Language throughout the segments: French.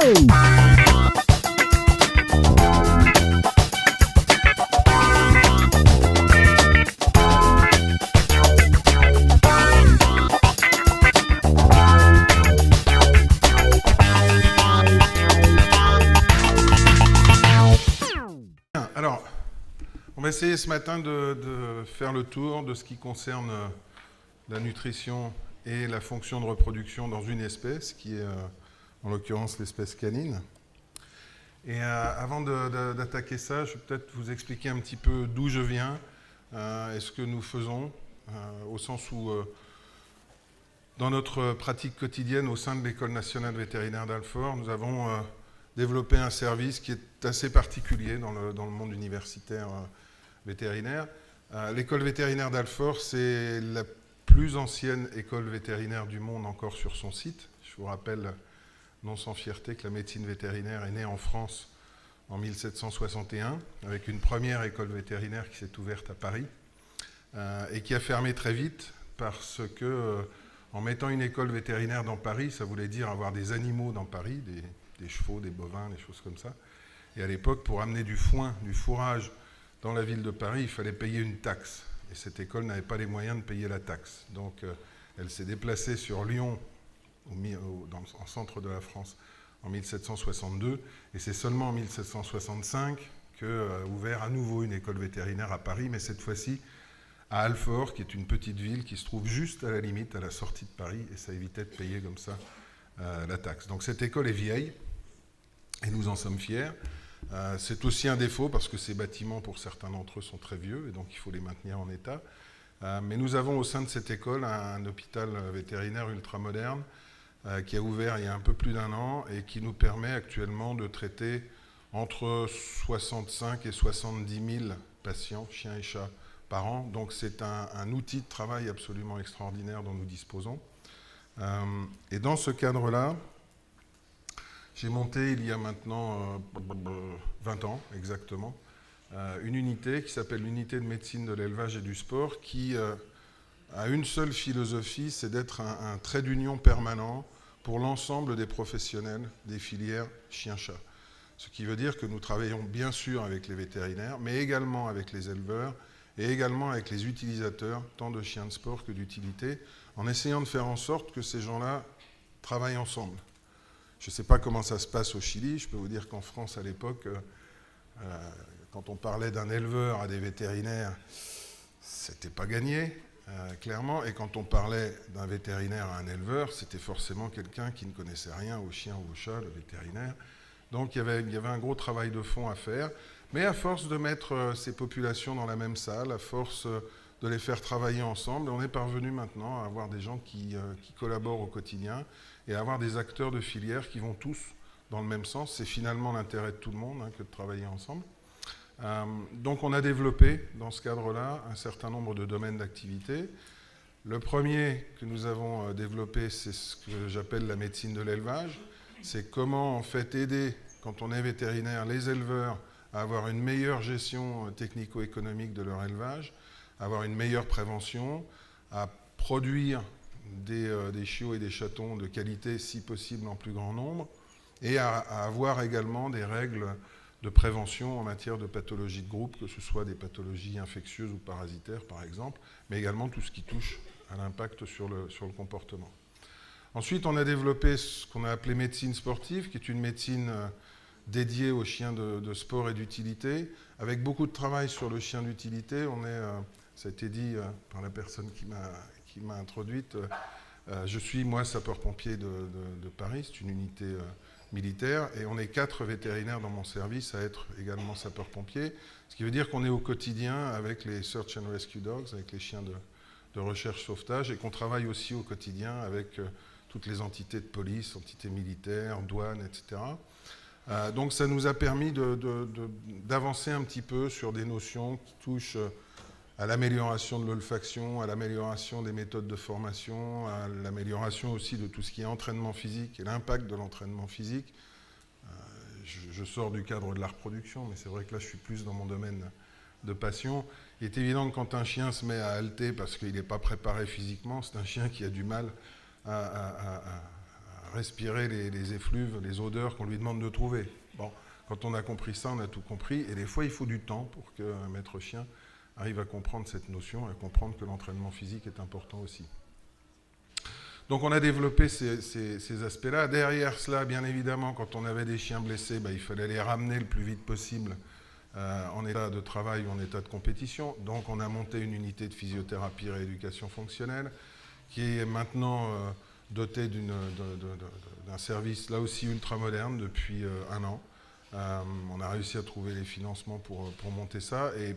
Alors, on va essayer ce matin de faire le tour de ce qui concerne la nutrition et la fonction de reproduction dans une espèce, qui est en l'occurrence l'espèce canine. Et avant d'attaquer ça, je vais peut-être vous expliquer un petit peu d'où je viens et ce que nous faisons, au sens où, dans notre pratique quotidienne au sein de l'École nationale vétérinaire d'Alfort, nous avons développé un service qui est assez particulier dans le monde universitaire vétérinaire. L'école vétérinaire d'Alfort, c'est la plus ancienne école vétérinaire du monde encore sur son site. Je vous rappelle, non sans fierté, que la médecine vétérinaire est née en France en 1761, avec une première école vétérinaire qui s'est ouverte à Paris, et qui a fermé très vite parce que, en mettant une école vétérinaire dans Paris, ça voulait dire avoir des animaux dans Paris, des chevaux, des bovins, des choses comme ça. Et à l'époque, pour amener du foin, du fourrage dans la ville de Paris, il fallait payer une taxe. Et cette école n'avait pas les moyens de payer la taxe. Donc, elle s'est déplacée sur Lyon, en centre de la France, en 1762. Et c'est seulement en 1765 qu'a ouvert à nouveau une école vétérinaire à Paris, mais cette fois-ci à Alfort, qui est une petite ville qui se trouve juste à la limite, à la sortie de Paris, et ça évitait de payer comme ça la taxe. Donc cette école est vieille, et nous en sommes fiers. C'est aussi un défaut parce que ces bâtiments, pour certains d'entre eux, sont très vieux et donc il faut les maintenir en état. Mais nous avons au sein de cette école un hôpital vétérinaire ultramoderne qui a ouvert il y a un peu plus d'1 an et qui nous permet actuellement de traiter entre 65 et 70 000 patients, chiens et chats, par an. Donc c'est un outil de travail absolument extraordinaire dont nous disposons. Et dans ce cadre-là, j'ai monté il y a maintenant 20 ans exactement, une unité qui s'appelle l'unité de médecine de l'élevage et du sport qui a une seule philosophie, c'est d'être un trait d'union permanent pour l'ensemble des professionnels des filières chien-chat. Ce qui veut dire que nous travaillons bien sûr avec les vétérinaires, mais également avec les éleveurs et également avec les utilisateurs, tant de chiens de sport que d'utilité, en essayant de faire en sorte que ces gens-là travaillent ensemble. Je ne sais pas comment ça se passe au Chili. Je peux vous dire qu'en France, à l'époque, quand on parlait d'un éleveur à des vétérinaires, c'était pas gagné, clairement. Et quand on parlait d'un vétérinaire à un éleveur, c'était forcément quelqu'un qui ne connaissait rien aux chiens ou aux chats, le vétérinaire. Donc il y avait un gros travail de fond à faire. Mais à force de mettre ces populations dans la même salle, à force de les faire travailler ensemble, on est parvenu maintenant à avoir des gens qui collaborent au quotidien et à avoir des acteurs de filière qui vont tous dans le même sens. C'est finalement l'intérêt de tout le monde que de travailler ensemble. Donc on a développé dans ce cadre-là un certain nombre de domaines d'activité. Le premier que nous avons développé, c'est ce que j'appelle la médecine de l'élevage. C'est comment en fait aider, quand on est vétérinaire, les éleveurs à avoir une meilleure gestion technico-économique de leur élevage, à avoir une meilleure prévention, à produire des chiots et des chatons de qualité, si possible en plus grand nombre, et à avoir également des règles de prévention en matière de pathologies de groupe, que ce soit des pathologies infectieuses ou parasitaires par exemple, mais également tout ce qui touche à l'impact sur le comportement. Ensuite, on a développé ce qu'on a appelé médecine sportive, qui est une médecine dédiée aux chiens de sport et d'utilité, avec beaucoup de travail sur le chien d'utilité. Ça a été dit par la personne qui m'a introduite. Je suis, moi, sapeur-pompier de Paris, c'est une unité militaire, et on est 4 vétérinaires dans mon service à être également sapeurs-pompiers, ce qui veut dire qu'on est au quotidien avec les Search and Rescue Dogs, avec les chiens de recherche-sauvetage, et qu'on travaille aussi au quotidien avec toutes les entités de police, entités militaires, douanes, etc. Donc ça nous a permis d'avancer un petit peu sur des notions qui touchent à l'amélioration de l'olfaction, à l'amélioration des méthodes de formation, à l'amélioration aussi de tout ce qui est entraînement physique et l'impact de l'entraînement physique. Je sors du cadre de la reproduction, mais c'est vrai que là je suis plus dans mon domaine de passion. Il est évident que quand un chien se met à halter parce qu'il n'est pas préparé physiquement, c'est un chien qui a du mal à respirer les effluves, les odeurs qu'on lui demande de trouver. Bon, quand on a compris ça, on a tout compris. Et des fois, il faut du temps pour qu'un maître chien arrive à comprendre cette notion, à comprendre que l'entraînement physique est important aussi. Donc on a développé ces aspects-là. Derrière cela, bien évidemment, quand on avait des chiens blessés, il fallait les ramener le plus vite possible en état de travail ou en état de compétition. Donc on a monté une unité de physiothérapie et rééducation fonctionnelle qui est maintenant dotée d'un service là aussi ultra moderne depuis 1 an. On a réussi à trouver les financements pour monter ça. Et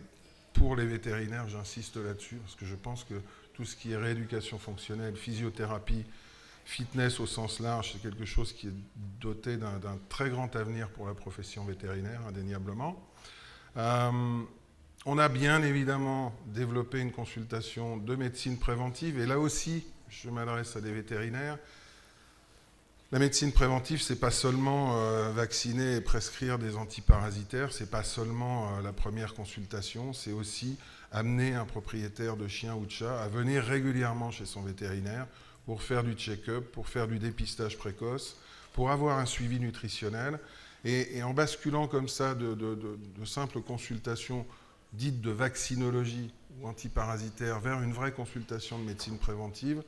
pour les vétérinaires, j'insiste là-dessus, parce que je pense que tout ce qui est rééducation fonctionnelle, physiothérapie, fitness au sens large, c'est quelque chose qui est doté d'un très grand avenir pour la profession vétérinaire, indéniablement. On a bien évidemment développé une consultation de médecine préventive, et là aussi, je m'adresse à des vétérinaires. La médecine préventive, c'est pas seulement vacciner et prescrire des antiparasitaires, c'est pas seulement la première consultation, c'est aussi amener un propriétaire de chien ou de chat à venir régulièrement chez son vétérinaire pour faire du check-up, pour faire du dépistage précoce, pour avoir un suivi nutritionnel. Et en basculant comme ça de simples consultations dites de vaccinologie ou antiparasitaire vers une vraie consultation de médecine préventive,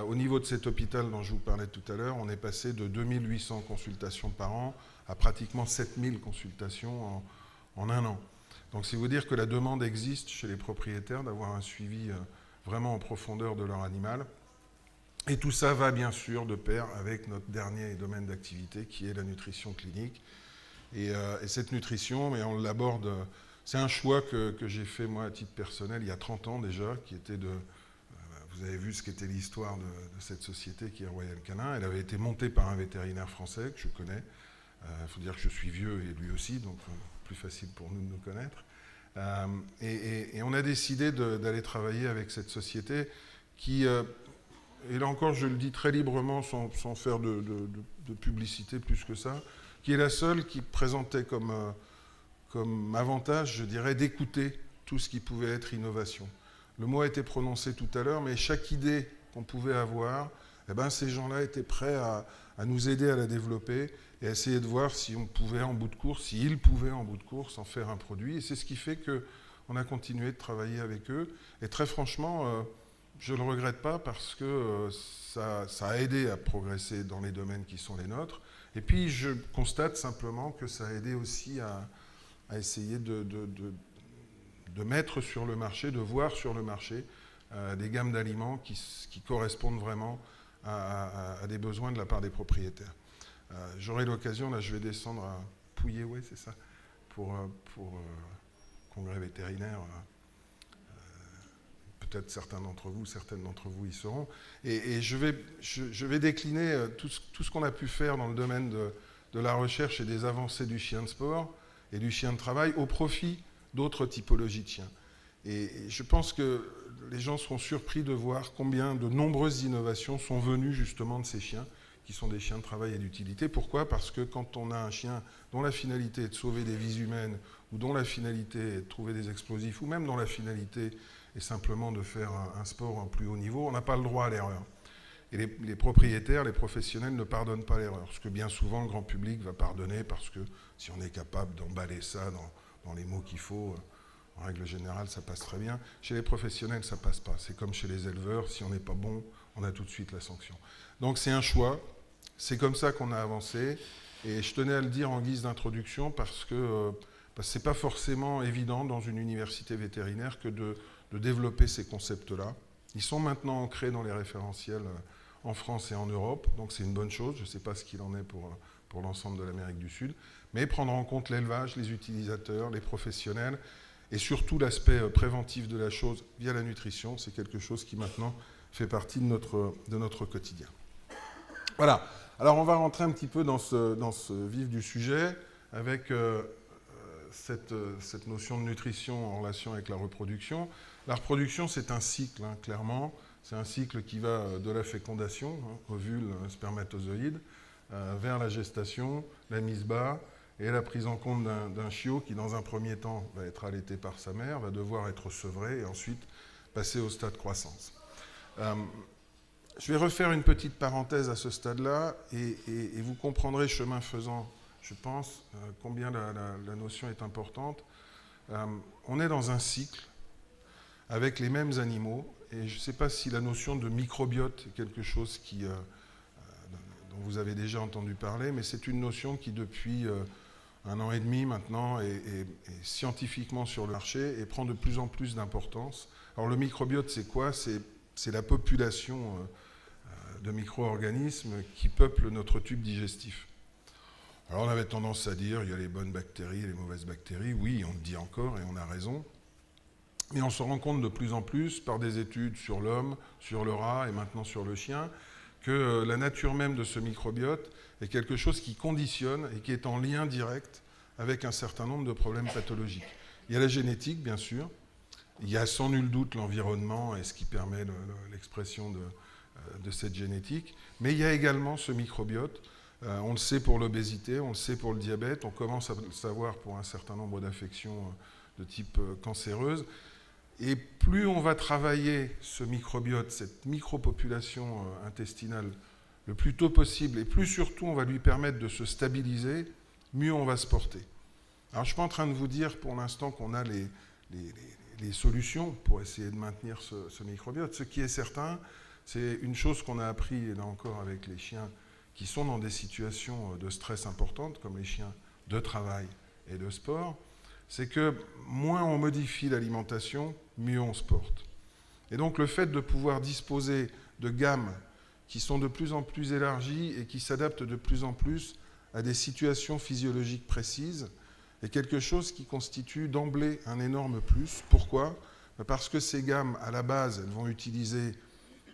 au niveau de cet hôpital dont je vous parlais tout à l'heure, on est passé de 2800 consultations par an à pratiquement 7000 consultations en 1 an. Donc c'est vous dire que la demande existe chez les propriétaires d'avoir un suivi vraiment en profondeur de leur animal. Et tout ça va bien sûr de pair avec notre dernier domaine d'activité qui est la nutrition clinique. Et cette nutrition, mais on l'aborde, c'est un choix que j'ai fait moi à titre personnel il y a 30 ans déjà, qui était de... Vous avez vu ce qu'était l'histoire de cette société qui est Royal Canin. Elle avait été montée par un vétérinaire français que je connais. Il faut dire que je suis vieux et lui aussi, donc plus facile pour nous de nous connaître. Et on a décidé d'aller travailler avec cette société qui, et là encore je le dis très librement sans faire de publicité plus que ça, qui est la seule qui présentait comme avantage, je dirais, d'écouter tout ce qui pouvait être innovation. Le mot a été prononcé tout à l'heure, mais chaque idée qu'on pouvait avoir, ces gens-là étaient prêts à nous aider à la développer et à essayer de voir si on pouvait en bout de course, s'ils pouvaient en bout de course en faire un produit. Et c'est ce qui fait qu'on a continué de travailler avec eux. Et très franchement, je ne le regrette pas parce que ça a aidé à progresser dans les domaines qui sont les nôtres. Et puis je constate simplement que ça a aidé aussi à essayer de mettre sur le marché, de voir sur le marché des gammes d'aliments qui correspondent vraiment à des besoins de la part des propriétaires. J'aurai l'occasion, là je vais descendre à Pouillet, ouais, c'est ça, pour congrès vétérinaire. Peut-être certaines d'entre vous y seront. Et je vais décliner tout ce qu'on a pu faire dans le domaine de la recherche et des avancées du chien de sport et du chien de travail au profit d'autres typologies de chiens. Et je pense que les gens seront surpris de voir combien de nombreuses innovations sont venues justement de ces chiens, qui sont des chiens de travail et d'utilité. Pourquoi ? Parce que quand on a un chien dont la finalité est de sauver des vies humaines, ou dont la finalité est de trouver des explosifs, ou même dont la finalité est simplement de faire un sport en plus haut niveau, on n'a pas le droit à l'erreur. Et les propriétaires, les professionnels ne pardonnent pas l'erreur, ce que bien souvent le grand public va pardonner, parce que si on est capable d'emballer ça dans les mots qu'il faut, en règle générale, ça passe très bien. Chez les professionnels, ça passe pas. C'est comme chez les éleveurs, si on n'est pas bon, on a tout de suite la sanction. Donc c'est un choix, c'est comme ça qu'on a avancé, et je tenais à le dire en guise d'introduction parce que c'est pas forcément évident dans une université vétérinaire que de développer ces concepts-là. Ils sont maintenant ancrés dans les référentiels en France et en Europe, donc c'est une bonne chose. Je ne sais pas ce qu'il en est pour l'ensemble de l'Amérique du Sud, mais prendre en compte l'élevage, les utilisateurs, les professionnels, et surtout l'aspect préventif de la chose via la nutrition, c'est quelque chose qui maintenant fait partie de notre quotidien. Voilà, alors on va rentrer un petit peu dans ce vif du sujet avec cette notion de nutrition en relation avec la reproduction. La reproduction, c'est un cycle, clairement. C'est un cycle qui va de la fécondation, ovule, spermatozoïde, vers la gestation, la mise bas et la prise en compte d'un chiot qui, dans un premier temps, va être allaité par sa mère, va devoir être sevré et ensuite passer au stade croissance. Je vais refaire une petite parenthèse à ce stade-là et vous comprendrez chemin faisant, je pense, combien la notion est importante. On est dans un cycle avec les mêmes animaux et je ne sais pas si la notion de microbiote est quelque chose dont vous avez déjà entendu parler, mais c'est une notion qui depuis 1 an et demi maintenant est scientifiquement sur le marché et prend de plus en plus d'importance. Alors le microbiote, c'est quoi? C'est la population de micro-organismes qui peuplent notre tube digestif. Alors on avait tendance à dire il y a les bonnes bactéries et les mauvaises bactéries. Oui, on le dit encore et on a raison. Mais on se rend compte de plus en plus, par des études sur l'homme, sur le rat et maintenant sur le chien, que la nature même de ce microbiote est quelque chose qui conditionne et qui est en lien direct avec un certain nombre de problèmes pathologiques. Il y a la génétique, bien sûr. Il y a sans nul doute l'environnement et ce qui permet l'expression de cette génétique. Mais il y a également ce microbiote. On le sait pour l'obésité, on le sait pour le diabète, on commence à le savoir pour un certain nombre d'affections de type cancéreuse. Et plus on va travailler ce microbiote, cette micropopulation intestinale, le plus tôt possible, et plus surtout on va lui permettre de se stabiliser, mieux on va se porter. Alors je ne suis pas en train de vous dire pour l'instant qu'on a les solutions pour essayer de maintenir ce microbiote. Ce qui est certain, c'est une chose qu'on a appris, là encore, avec les chiens qui sont dans des situations de stress importantes, comme les chiens de travail et de sport, c'est que moins on modifie l'alimentation, mieux on se porte. Et donc le fait de pouvoir disposer de gammes qui sont de plus en plus élargies et qui s'adaptent de plus en plus à des situations physiologiques précises est quelque chose qui constitue d'emblée un énorme plus. Pourquoi ? Parce que ces gammes, à la base, elles vont utiliser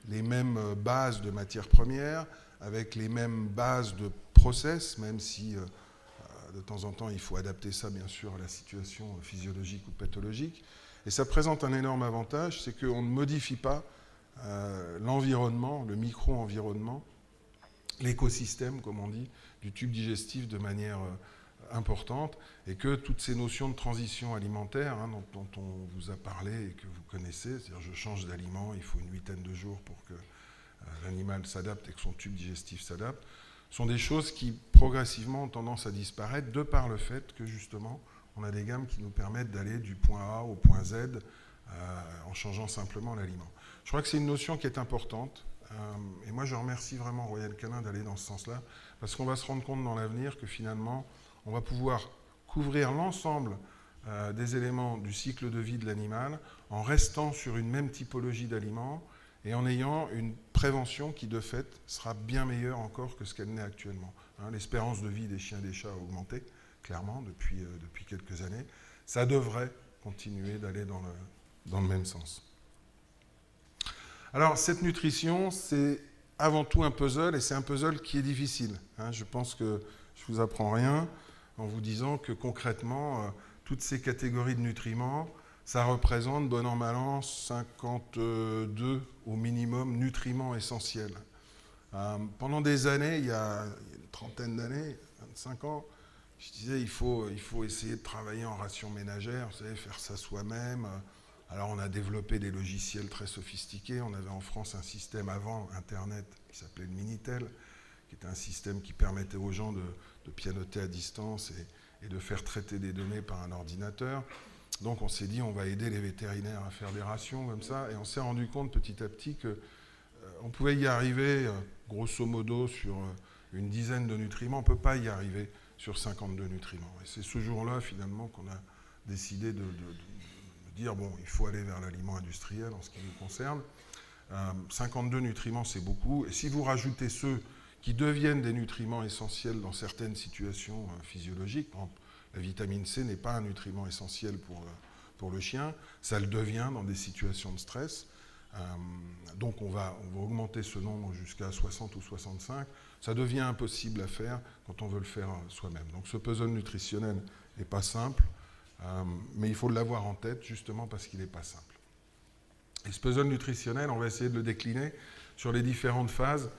les mêmes bases de matières premières, avec les mêmes bases de process, même si de temps en temps il faut adapter ça bien sûr à la situation physiologique ou pathologique. Et ça présente un énorme avantage, c'est qu'on ne modifie pas l'environnement, le micro-environnement, l'écosystème, comme on dit, du tube digestif de manière importante, et que toutes ces notions de transition alimentaire dont on vous a parlé et que vous connaissez, c'est-à-dire je change d'aliment, il faut une 8aine de jours pour que l'animal s'adapte et que son tube digestif s'adapte, sont des choses qui progressivement ont tendance à disparaître de par le fait que justement on a des gammes qui nous permettent d'aller du point A au point Z en changeant simplement l'aliment. Je crois que c'est une notion qui est importante et moi je remercie vraiment Royal Canin d'aller dans ce sens-là parce qu'on va se rendre compte dans l'avenir que finalement on va pouvoir couvrir l'ensemble des éléments du cycle de vie de l'animal en restant sur une même typologie d'aliments et en ayant une prévention qui, de fait, sera bien meilleure encore que ce qu'elle n'est actuellement. L'espérance de vie des chiens et des chats a augmenté, clairement, depuis quelques années. Ça devrait continuer d'aller dans le même sens. Alors, cette nutrition, c'est avant tout un puzzle, et c'est un puzzle qui est difficile. Je pense que je ne vous apprends rien en vous disant que, concrètement, toutes ces catégories de nutriments, ça représente, bon an, mal an, 52 au minimum nutriments essentiels. Pendant des années, il y a une trentaine d'années, 25 ans, je disais il faut essayer de travailler en ration ménagère, vous savez, faire ça soi-même. Alors on a développé des logiciels très sophistiqués. On avait en France un système avant Internet qui s'appelait le Minitel, qui était un système qui permettait aux gens de pianoter à distance et de faire traiter des données par un ordinateur. Donc on s'est dit, on va aider les vétérinaires à faire des rations comme ça, et on s'est rendu compte petit à petit qu'on pouvait y arriver, grosso modo, sur une dizaine de nutriments. On ne peut pas y arriver sur 52 nutriments. Et c'est ce jour-là, finalement, qu'on a décidé de dire, bon, il faut aller vers l'aliment industriel en ce qui nous concerne. 52 nutriments, c'est beaucoup. Et si vous rajoutez ceux qui deviennent des nutriments essentiels dans certaines situations physiologiques, par exemple, la vitamine C n'est pas un nutriment essentiel pour le chien, ça le devient dans des situations de stress. Donc on va augmenter ce nombre jusqu'à 60 ou 65. Ça devient impossible à faire quand on veut le faire soi-même. Donc ce puzzle nutritionnel n'est pas simple, mais il faut l'avoir en tête justement parce qu'il n'est pas simple. Et ce puzzle nutritionnel, on va essayer de le décliner sur les différentes phases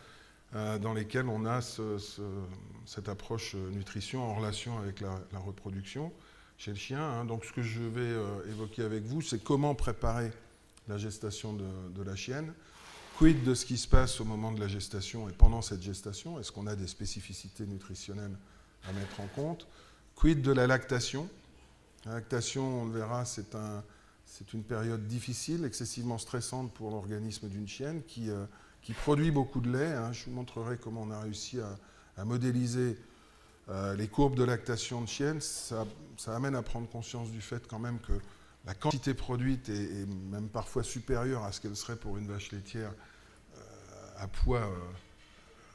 dans lesquelles on a cette approche nutrition en relation avec la reproduction chez le chien. Donc ce que je vais évoquer avec vous, c'est comment préparer la gestation de la chienne. Quid de ce qui se passe au moment de la gestation et pendant cette gestation? Est-ce qu'on a des spécificités nutritionnelles à mettre en compte? Quid de la lactation? La lactation, on le verra, c'est une période difficile, excessivement stressante pour l'organisme d'une chienne qui produit beaucoup de lait. Je vous montrerai comment on a réussi à modéliser les courbes de lactation de chiennes. Ça amène à prendre conscience du fait quand même que la quantité produite est même parfois supérieure à ce qu'elle serait pour une vache laitière à poids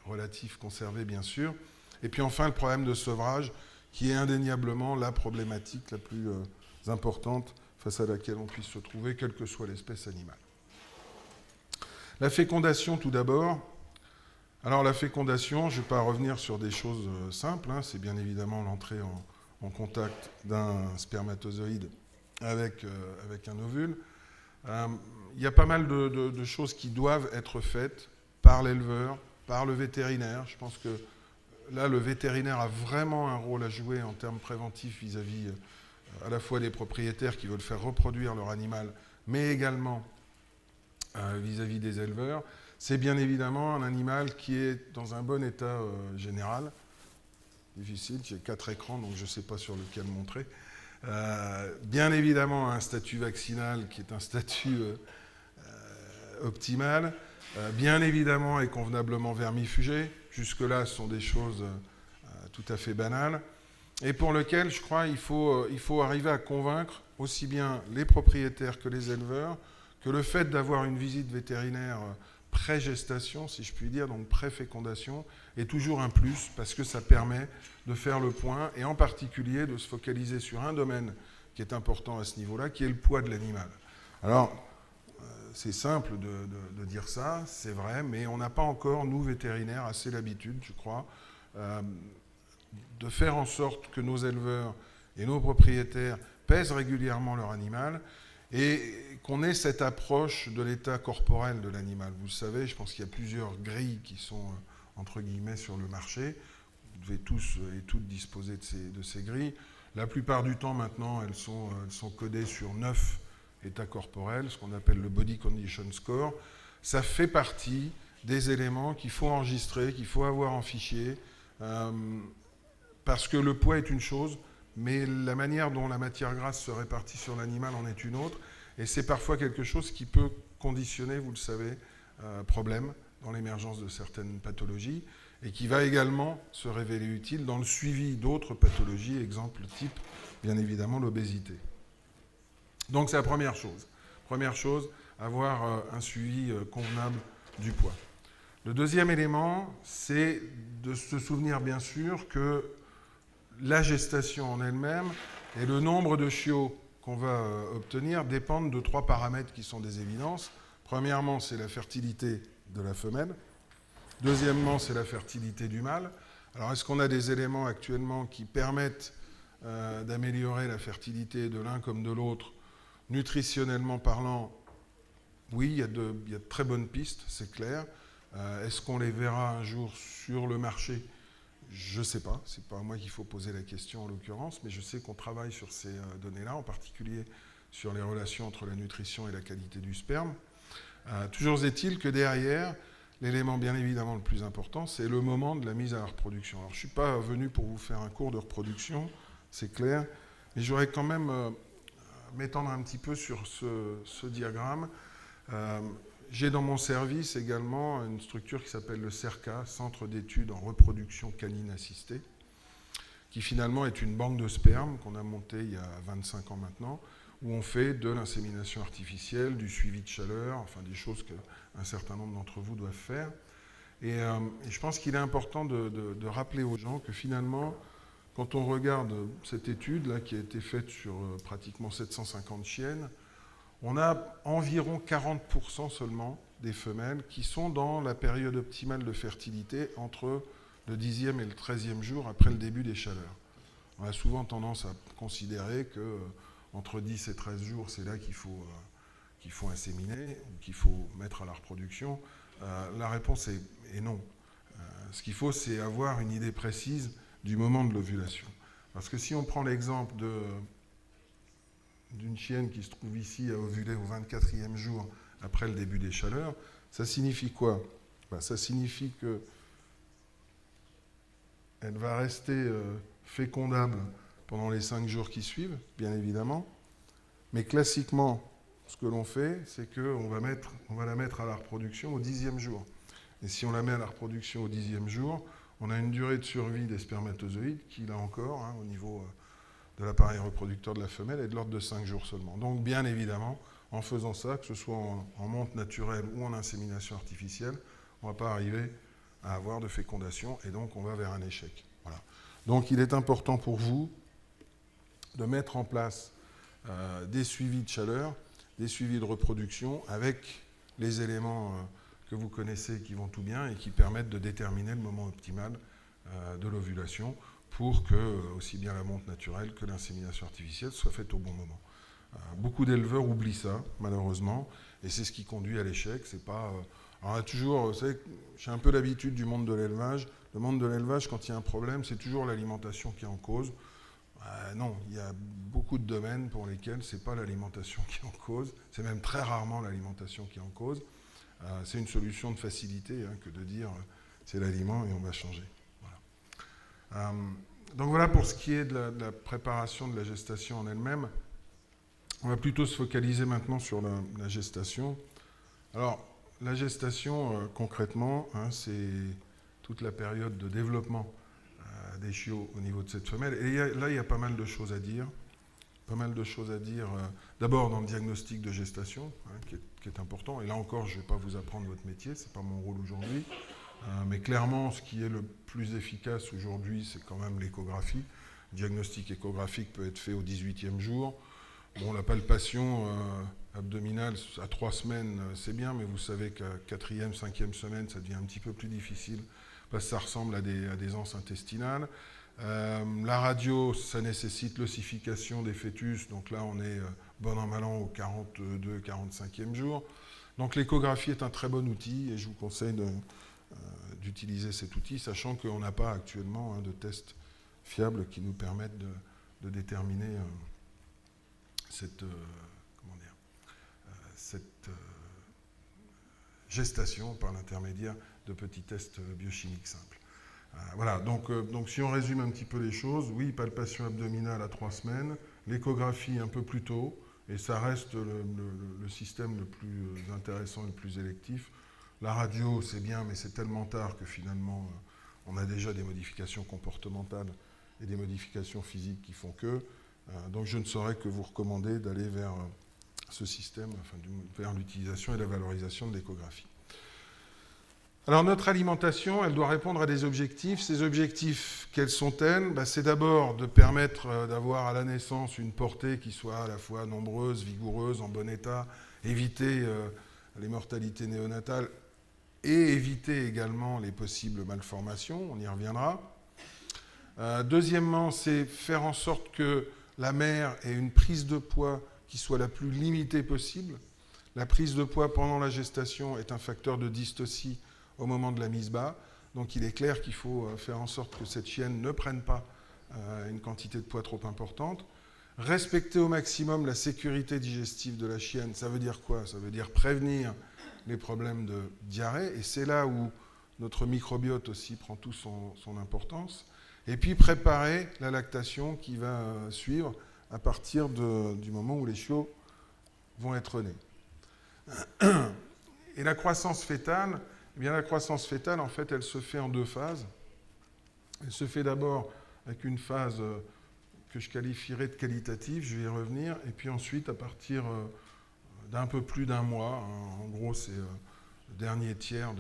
relatif conservé, bien sûr. Et puis enfin, le problème de sevrage, qui est indéniablement la problématique la plus importante face à laquelle on puisse se trouver, quelle que soit l'espèce animale. La fécondation, tout d'abord. Alors la fécondation, je ne vais pas revenir sur des choses simples, c'est bien évidemment l'entrée en contact d'un spermatozoïde avec un ovule. Il y a pas mal de choses qui doivent être faites par l'éleveur, par le vétérinaire. Je pense que là, le vétérinaire a vraiment un rôle à jouer en termes préventifs vis-à-vis à la fois des propriétaires qui veulent faire reproduire leur animal, mais également vis-à-vis des éleveurs. C'est bien évidemment un animal qui est dans un bon état général. Difficile, j'ai 4 écrans, donc je ne sais pas sur lequel montrer. Bien évidemment, un statut vaccinal qui est un statut optimal. Bien évidemment et convenablement vermifugé. Jusque-là, ce sont des choses tout à fait banales. Et pour lequel, je crois, il faut arriver à convaincre aussi bien les propriétaires que les éleveurs que le fait d'avoir une visite vétérinaire pré-gestation, si je puis dire, donc pré-fécondation, est toujours un plus parce que ça permet de faire le point et en particulier de se focaliser sur un domaine qui est important à ce niveau-là, qui est le poids de l'animal. Alors, c'est simple de dire ça, c'est vrai, mais on n'a pas encore, nous vétérinaires, assez l'habitude, je crois, de faire en sorte que nos éleveurs et nos propriétaires pèsent régulièrement leur animal et qu'on ait cette approche de l'état corporel de l'animal. Vous le savez, je pense qu'il y a plusieurs grilles qui sont, entre guillemets, sur le marché. Vous devez tous et toutes disposer de ces grilles. La plupart du temps, maintenant, elles sont codées sur 9 états corporels, ce qu'on appelle le Body Condition Score. Ça fait partie des éléments qu'il faut enregistrer, qu'il faut avoir en fichier, parce que le poids est une chose, mais la manière dont la matière grasse se répartit sur l'animal en est une autre. Et c'est parfois quelque chose qui peut conditionner, vous le savez, problème dans l'émergence de certaines pathologies et qui va également se révéler utile dans le suivi d'autres pathologies, exemple type, bien évidemment, l'obésité. Donc c'est la première chose. Première chose, avoir un suivi convenable du poids. Le deuxième élément, c'est de se souvenir bien sûr que la gestation en elle-même et le nombre de chiots qu'on va obtenir dépendent de 3 paramètres qui sont des évidences. Premièrement, c'est la fertilité de la femelle. Deuxièmement, c'est la fertilité du mâle. Alors, est-ce qu'on a des éléments actuellement qui permettent d'améliorer la fertilité de l'un comme de l'autre, nutritionnellement parlant? Oui, il y a de très bonnes pistes, c'est clair. Est-ce qu'on les verra un jour sur le marché? Je ne sais pas, ce n'est pas à moi qu'il faut poser la question en l'occurrence, mais je sais qu'on travaille sur ces données-là, en particulier sur les relations entre la nutrition et la qualité du sperme. Toujours est-il que derrière, l'élément bien évidemment le plus important, c'est le moment de la mise à la reproduction. Alors je ne suis pas venu pour vous faire un cours de reproduction, c'est clair, mais je voudrais quand même m'étendre un petit peu sur ce diagramme. J'ai dans mon service également une structure qui s'appelle le CERCA, Centre d'études en reproduction canine assistée, qui finalement est une banque de sperme qu'on a montée il y a 25 ans maintenant, où on fait de l'insémination artificielle, du suivi de chaleur, enfin des choses qu'un certain nombre d'entre vous doivent faire. Et je pense qu'il est important de rappeler aux gens que finalement, quand on regarde cette étude-là qui a été faite sur pratiquement 750 chiennes, on a environ 40% seulement des femelles qui sont dans la période optimale de fertilité entre le 10e et le 13e jour après le début des chaleurs. On a souvent tendance à considérer qu'entre 10 et 13 jours, c'est là qu'il faut inséminer ou qu'il faut mettre à la reproduction. La réponse est non. Ce qu'il faut, c'est avoir une idée précise du moment de l'ovulation. Parce que si on prend l'exemple d'une chienne qui se trouve ici à ovuler au 24e jour après le début des chaleurs. Ça signifie quoi? Ça signifie qu'elle va rester fécondable pendant les 5 jours qui suivent, bien évidemment. Mais classiquement, ce que l'on fait, c'est qu'on va la mettre à la reproduction au 10e jour. Et si on la met à la reproduction au 10e jour, on a une durée de survie des spermatozoïdes qui, là encore, au niveau de l'appareil reproducteur de la femelle, est de l'ordre de 5 jours seulement. Donc, bien évidemment, en faisant ça, que ce soit en monte naturelle ou en insémination artificielle, on ne va pas arriver à avoir de fécondation et donc on va vers un échec. Voilà. Donc, il est important pour vous de mettre en place des suivis de chaleur, des suivis de reproduction avec les éléments que vous connaissez qui vont tout bien et qui permettent de déterminer le moment optimal de l'ovulation pour que aussi bien la monte naturelle que l'insémination artificielle soient faites au bon moment. Beaucoup d'éleveurs oublient ça, malheureusement, et c'est ce qui conduit à l'échec. C'est pas, alors, toujours, vous savez, j'ai un peu l'habitude du monde de l'élevage. Le monde de l'élevage, quand il y a un problème, c'est toujours l'alimentation qui est en cause. Non, il y a beaucoup de domaines pour lesquels ce n'est pas l'alimentation qui est en cause, c'est même très rarement l'alimentation qui est en cause. C'est une solution de facilité que de dire c'est l'aliment et on va changer. Voilà. Donc voilà pour ce qui est de la préparation de la gestation en elle-même. On va plutôt se focaliser maintenant sur la gestation. Alors, la gestation, concrètement, c'est toute la période de développement des chiots au niveau de cette femelle. Et là, il y a pas mal de choses à dire. Pas mal de choses à dire. D'abord, dans le diagnostic de gestation, qui est important. Et là encore, je ne vais pas vous apprendre votre métier, ce n'est pas mon rôle aujourd'hui. Mais clairement, ce qui est le plus efficace aujourd'hui, c'est quand même l'échographie. Le diagnostic échographique peut être fait au 18e jour. Bon, la palpation abdominale à 3 semaines, c'est bien, mais vous savez qu'à 4e, 5e semaine, ça devient un petit peu plus difficile parce que ça ressemble à des anses intestinales. La radio, ça nécessite l'ossification des fœtus, donc là on est bon an mal an au 42, 45e jour. Donc l'échographie est un très bon outil et je vous conseille d'utiliser cet outil, sachant qu'on n'a pas actuellement de tests fiables qui nous permettent de déterminer cette gestation par l'intermédiaire de petits tests biochimiques simples. Voilà, donc si on résume un petit peu les choses, oui, palpation abdominale à 3 semaines, l'échographie un peu plus tôt, et ça reste le système le plus intéressant et le plus électif. La radio, c'est bien, mais c'est tellement tard que finalement, on a déjà des modifications comportementales et des modifications physiques qui font que. Donc je ne saurais que vous recommander d'aller vers ce système, enfin, vers l'utilisation et la valorisation de l'échographie. Alors notre alimentation, elle doit répondre à des objectifs. Ces objectifs, quels sont-elles? C'est d'abord de permettre d'avoir à la naissance une portée qui soit à la fois nombreuse, vigoureuse, en bon état, éviter les mortalités néonatales et éviter également les possibles malformations, on y reviendra. Deuxièmement, c'est faire en sorte que la mère ait une prise de poids qui soit la plus limitée possible. La prise de poids pendant la gestation est un facteur de dystocie au moment de la mise bas. Donc il est clair qu'il faut faire en sorte que cette chienne ne prenne pas une quantité de poids trop importante. Respecter au maximum la sécurité digestive de la chienne, ça veut dire quoi? Ça veut dire prévenir les problèmes de diarrhée, et c'est là où notre microbiote aussi prend toute son importance. Et puis préparer la lactation qui va suivre à partir du moment où les chiots vont être nés. Et la croissance fœtale, eh bien, la croissance fœtale, en fait, elle se fait en 2 phases. Elle se fait d'abord avec une phase que je qualifierais de qualitative, je vais y revenir, et puis ensuite, à partir d'un peu plus d'1 mois, en gros, c'est le dernier tiers,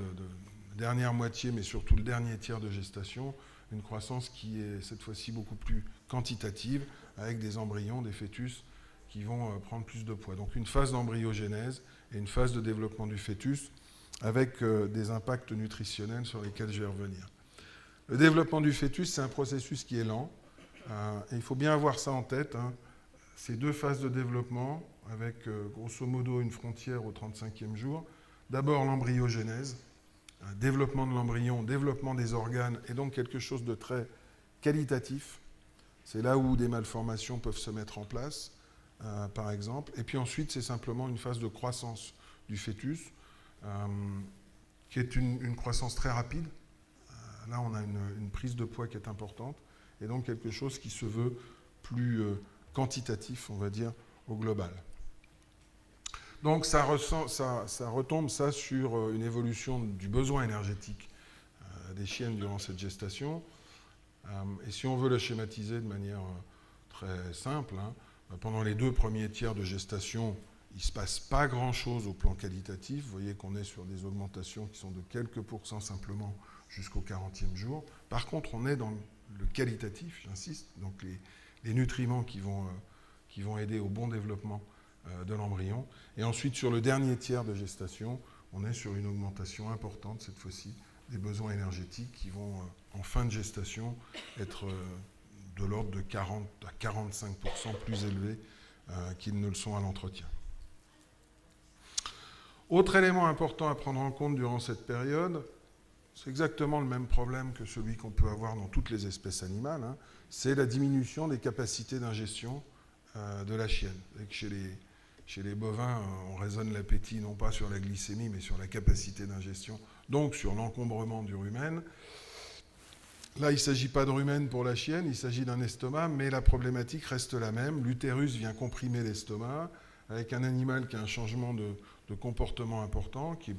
dernière moitié, mais surtout le dernier tiers de gestation, une croissance qui est cette fois-ci beaucoup plus quantitative, avec des embryons, des fœtus qui vont prendre plus de poids. Donc une phase d'embryogénèse et une phase de développement du fœtus, avec des impacts nutritionnels sur lesquels je vais revenir. Le développement du fœtus, c'est un processus qui est lent, et il faut bien avoir ça en tête. Ces 2 phases de développement, avec grosso modo une frontière au 35e jour. D'abord l'embryogénèse, développement de l'embryon, développement des organes, et donc quelque chose de très qualitatif. C'est là où des malformations peuvent se mettre en place, par exemple. Et puis ensuite, c'est simplement une phase de croissance du fœtus, qui est une croissance très rapide. Là, on a une prise de poids qui est importante, et donc quelque chose qui se veut plus quantitatif, on va dire, au global. Donc ça retombe ça sur une évolution du besoin énergétique des chiennes durant cette gestation. Et si on veut le schématiser de manière très simple, pendant les 2 premiers tiers de gestation, il ne se passe pas grand-chose au plan qualitatif. Vous voyez qu'on est sur des augmentations qui sont de quelques pourcents simplement jusqu'au 40e jour. Par contre, on est dans le qualitatif, j'insiste, donc les nutriments qui vont aider au bon développement de l'embryon. Et ensuite, sur le dernier tiers de gestation, on est sur une augmentation importante, cette fois-ci, des besoins énergétiques qui vont, en fin de gestation, être de l'ordre de 40 à 45% plus élevés qu'ils ne le sont à l'entretien. Autre élément important à prendre en compte durant cette période, c'est exactement le même problème que celui qu'on peut avoir dans toutes les espèces animales, c'est la diminution des capacités d'ingestion de la chienne. Chez les bovins, on raisonne l'appétit non pas sur la glycémie, mais sur la capacité d'ingestion, donc sur l'encombrement du rumen. Là, il ne s'agit pas de rumen pour la chienne, il s'agit d'un estomac, mais la problématique reste la même. L'utérus vient comprimer l'estomac, avec un animal qui a un changement de comportement important, qui est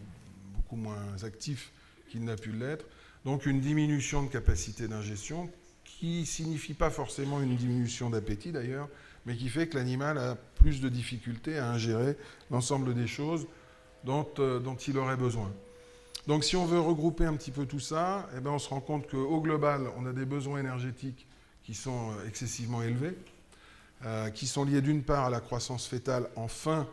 beaucoup moins actif qu'il n'a pu l'être. Donc une diminution de capacité d'ingestion, qui ne signifie pas forcément une diminution d'appétit d'ailleurs, mais qui fait que l'animal a plus de difficultés à ingérer l'ensemble des choses dont il aurait besoin. Donc si on veut regrouper un petit peu tout ça, eh bien, on se rend compte qu'au global, on a des besoins énergétiques qui sont excessivement élevés, qui sont liés d'une part à la croissance fœtale en fin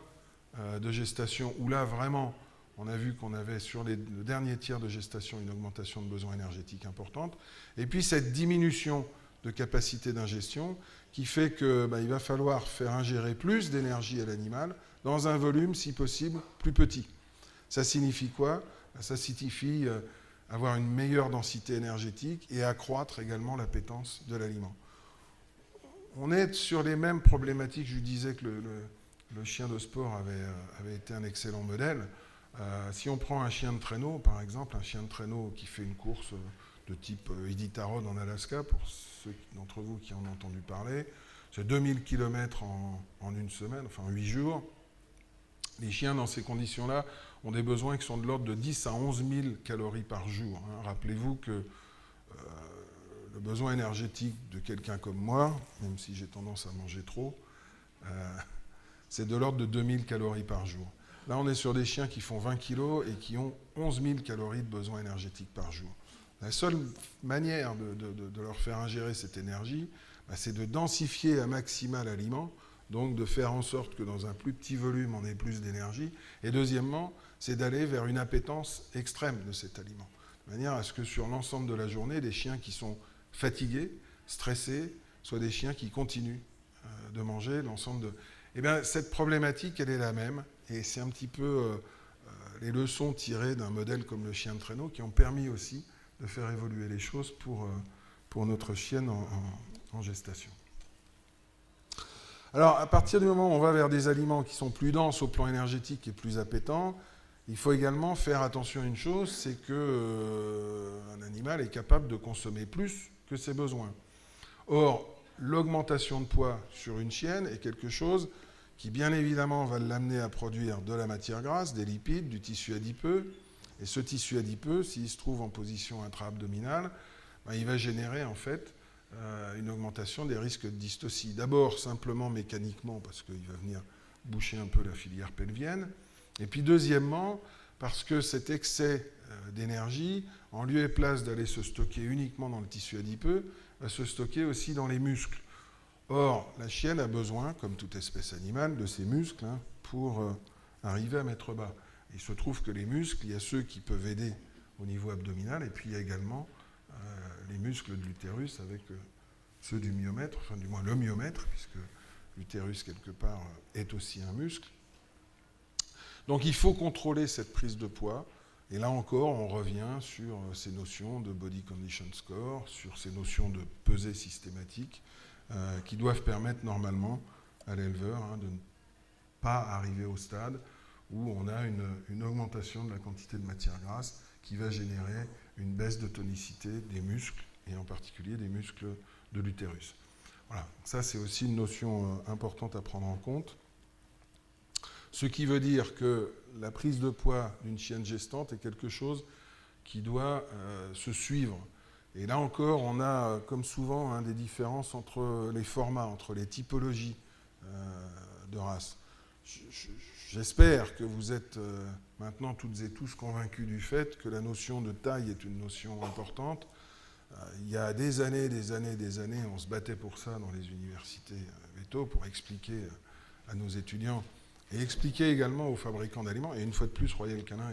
de gestation, où là vraiment, on a vu qu'on avait sur le dernier tiers de gestation une augmentation de besoins énergétiques importante, et puis cette diminution de capacité d'ingestion qui fait qu'il va falloir faire ingérer plus d'énergie à l'animal dans un volume, si possible, plus petit. Ça signifie quoi ? Ça signifie avoir une meilleure densité énergétique et accroître également l'appétence de l'aliment. On est sur les mêmes problématiques. Je lui disais que le chien de sport avait été un excellent modèle. Si on prend un chien de traîneau, par exemple, un chien de traîneau qui fait une course de type Iditarod en Alaska, pour ceux d'entre vous qui en ont entendu parler, c'est 2000 km en une semaine, enfin 8 jours. Les chiens, dans ces conditions-là, ont des besoins qui sont de l'ordre de 10 à 11 000 calories par jour. Rappelez-vous que le besoin énergétique de quelqu'un comme moi, même si j'ai tendance à manger trop, c'est de l'ordre de 2000 calories par jour. Là, on est sur des chiens qui font 20 kg et qui ont 11 000 calories de besoin énergétique par jour. La seule manière de leur faire ingérer cette énergie, c'est de densifier à maxima l'aliment, donc de faire en sorte que dans un plus petit volume, on ait plus d'énergie. Et deuxièmement, c'est d'aller vers une appétence extrême de cet aliment, de manière à ce que sur l'ensemble de la journée, les chiens qui sont fatigués, stressés, soient des chiens qui continuent de manger l'ensemble de... Eh bien, cette problématique, elle est la même, et c'est un petit peu les leçons tirées d'un modèle comme le chien de traîneau qui ont permis aussi de faire évoluer les choses pour notre chienne en gestation. Alors, à partir du moment où on va vers des aliments qui sont plus denses au plan énergétique et plus appétants, il faut également faire attention à une chose, c'est qu'un animal est capable de consommer plus que ses besoins. Or, l'augmentation de poids sur une chienne est quelque chose qui, bien évidemment, va l'amener à produire de la matière grasse, des lipides, du tissu adipeux. Et ce tissu adipeux, s'il se trouve en position intra-abdominale, il va générer en fait une augmentation des risques de dystocie. D'abord, simplement mécaniquement, parce qu'il va venir boucher un peu la filière pelvienne. Et puis deuxièmement, parce que cet excès d'énergie, en lieu et place d'aller se stocker uniquement dans le tissu adipeux, va se stocker aussi dans les muscles. Or, la chienne a besoin, comme toute espèce animale, de ses muscles pour arriver à mettre bas. Il se trouve que les muscles, il y a ceux qui peuvent aider au niveau abdominal, et puis il y a également les muscles de l'utérus avec ceux du myomètre, enfin du moins le myomètre, puisque l'utérus, quelque part, est aussi un muscle. Donc il faut contrôler cette prise de poids, et là encore, on revient sur ces notions de body condition score, sur ces notions de pesée systématique, qui doivent permettre normalement à l'éleveur de ne pas arriver au stade où on a une augmentation de la quantité de matière grasse qui va générer une baisse de tonicité des muscles, et en particulier des muscles de l'utérus. Voilà, ça c'est aussi une notion importante à prendre en compte. Ce qui veut dire que la prise de poids d'une chienne gestante est quelque chose qui doit se suivre. Et là encore, on a, comme souvent, des différences entre les formats, entre les typologies de races. J'espère que vous êtes maintenant toutes et tous convaincus du fait que la notion de taille est une notion importante. Il y a des années, on se battait pour ça dans les universités véto, pour expliquer à nos étudiants et expliquer également aux fabricants d'aliments. Et une fois de plus, Royal Canin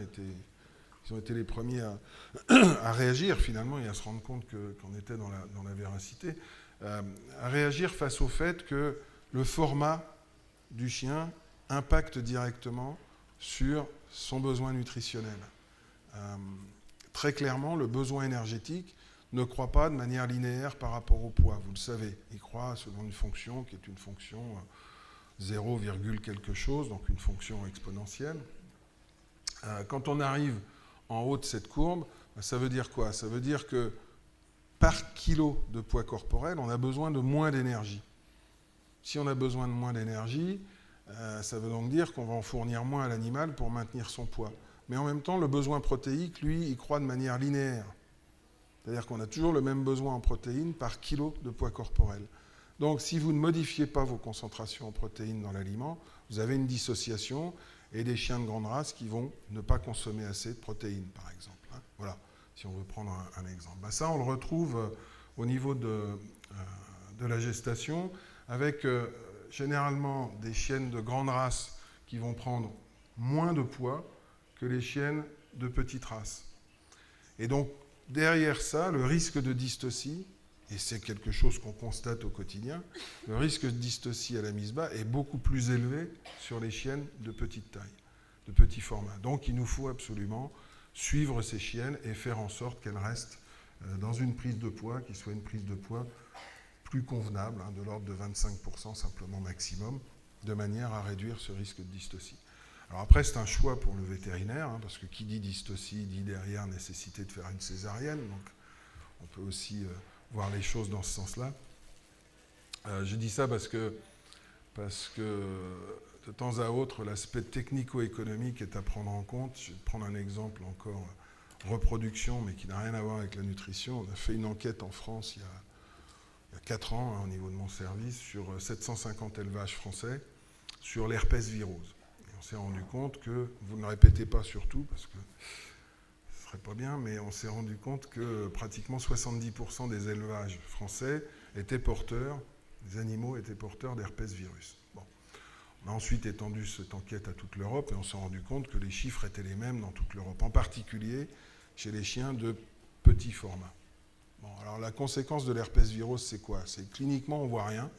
ils ont été les premiers à réagir finalement et à se rendre compte qu'on était dans la véracité, à réagir face au fait que le format du chien impacte directement sur son besoin nutritionnel. Très clairement, le besoin énergétique ne croît pas de manière linéaire par rapport au poids, vous le savez. Il croît selon une fonction qui est une fonction 0, quelque chose, donc une fonction exponentielle. Quand on arrive en haut de cette courbe, ça veut dire quoi? Ça veut dire que par kilo de poids corporel, on a besoin de moins d'énergie. Si on a besoin de moins d'énergie, ça veut donc dire qu'on va en fournir moins à l'animal pour maintenir son poids. Mais en même temps, le besoin protéique, lui, il croît de manière linéaire. C'est-à-dire qu'on a toujours le même besoin en protéines par kilo de poids corporel. Donc, si vous ne modifiez pas vos concentrations en protéines dans l'aliment, vous avez une dissociation et des chiens de grande race qui vont ne pas consommer assez de protéines, par exemple. Voilà, si on veut prendre un exemple. Ça, on le retrouve au niveau de la gestation, avec généralement des chiennes de grande race qui vont prendre moins de poids que les chiennes de petite race. Et donc, derrière ça, le risque de dystocie, et c'est quelque chose qu'on constate au quotidien, le risque de dystocie à la mise bas est beaucoup plus élevé sur les chiennes de petite taille, de petit format. Donc il nous faut absolument suivre ces chiennes et faire en sorte qu'elles restent dans une prise de poids qui soit une prise de poids plus convenable, de l'ordre de 25% simplement maximum, de manière à réduire ce risque de dystocie. Alors après, c'est un choix pour le vétérinaire, parce que qui dit dystocie dit derrière nécessité de faire une césarienne, donc on peut aussi voir les choses dans ce sens-là. Je dis ça parce que de temps à autre, l'aspect technico-économique est à prendre en compte. Je vais prendre un exemple encore, reproduction, mais qui n'a rien à voir avec la nutrition. On a fait une enquête en France il y a 4 ans, au niveau de mon service, sur 750 élevages français, sur l'herpès virose. Et on s'est rendu compte que, vous ne le répétez pas surtout, parce que ce serait pas bien, mais on s'est rendu compte que pratiquement 70% des élevages français étaient porteurs, les animaux étaient porteurs d'herpès virus. Bon. On a ensuite étendu cette enquête à toute l'Europe et on s'est rendu compte que les chiffres étaient les mêmes dans toute l'Europe, en particulier chez les chiens de petit format. Bon, alors la conséquence de l'herpès virus, c'est quoi? C'est que cliniquement, on ne voit rien,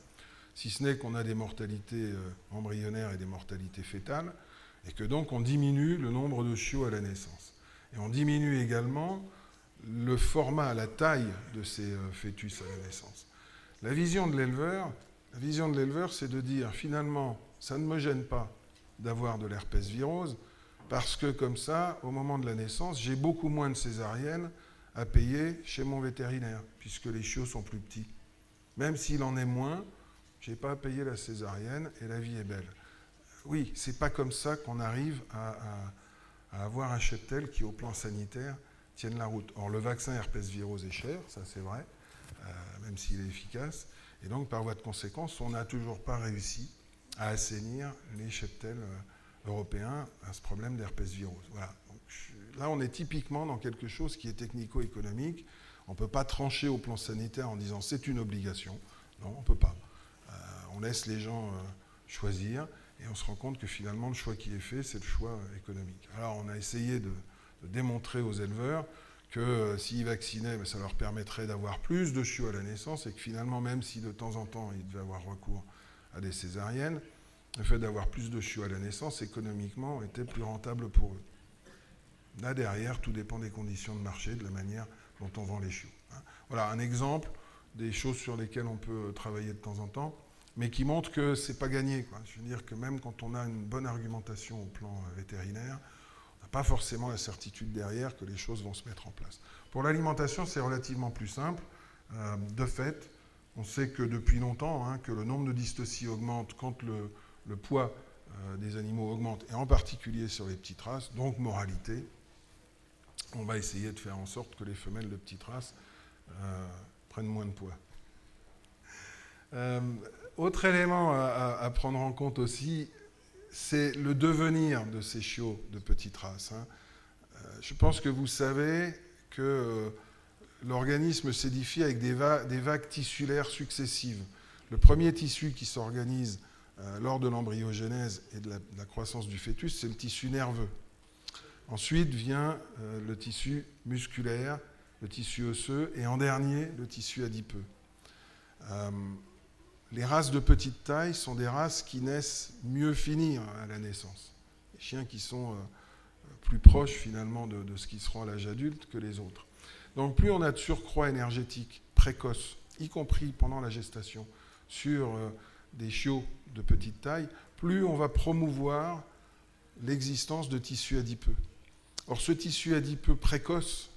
si ce n'est qu'on a des mortalités embryonnaires et des mortalités fétales, et que donc on diminue le nombre de chiots à la naissance. Et on diminue également le format, la taille de ces fœtus à la naissance. La vision de l'éleveur, c'est de dire finalement, ça ne me gêne pas d'avoir de l'herpès virose, parce que comme ça, au moment de la naissance, j'ai beaucoup moins de césariennes à payer chez mon vétérinaire, puisque les chiots sont plus petits. Même s'il en est moins, je n'ai pas à payer la césarienne et la vie est belle. Oui, c'est pas comme ça qu'on arrive à avoir un cheptel qui, au plan sanitaire, tienne la route. Or, le vaccin herpès virose est cher, ça c'est vrai, même s'il est efficace. Et donc, par voie de conséquence, on n'a toujours pas réussi à assainir les cheptels européens à ce problème d'herpès virose. Voilà. Donc, là, on est typiquement dans quelque chose qui est technico-économique. On ne peut pas trancher au plan sanitaire en disant c'est une obligation. Non, on ne peut pas. On laisse les gens choisir et on se rend compte que finalement, le choix qui est fait, c'est le choix économique. Alors, on a essayé de démontrer aux éleveurs que s'ils vaccinaient, ça leur permettrait d'avoir plus de chiots à la naissance et que finalement, même si de temps en temps, ils devaient avoir recours à des césariennes, le fait d'avoir plus de chiots à la naissance, économiquement, était plus rentable pour eux. Là, derrière, tout dépend des conditions de marché, de la manière dont on vend les chiots. Voilà un exemple des choses sur lesquelles on peut travailler de temps en temps. mais qui montre que ce n'est pas gagné, quoi. Je veux dire que même quand on a une bonne argumentation au plan vétérinaire, on n'a pas forcément la certitude derrière que les choses vont se mettre en place. Pour l'alimentation, c'est relativement plus simple. De fait, on sait que depuis longtemps, que le nombre de dystocies augmente quand le poids des animaux augmente, et en particulier sur les petites races, donc moralité. On va essayer de faire en sorte que les femelles de petites races prennent moins de poids. Autre élément à prendre en compte aussi, c'est le devenir de ces chiots de petite race. Je pense que vous savez que l'organisme s'édifie avec des vagues tissulaires successives. Le premier tissu qui s'organise lors de l'embryogénèse et de la croissance du fœtus, c'est le tissu nerveux. Ensuite vient le tissu musculaire, le tissu osseux, et en dernier, le tissu adipeux. Les races de petite taille sont des races qui naissent mieux finies à la naissance. Les chiens qui sont plus proches finalement de ce qu'ils seront à l'âge adulte que les autres. Donc plus on a de surcroît énergétique précoce, y compris pendant la gestation, sur des chiots de petite taille, plus on va promouvoir l'existence de tissu adipeux. Or ce tissu adipeux précoce,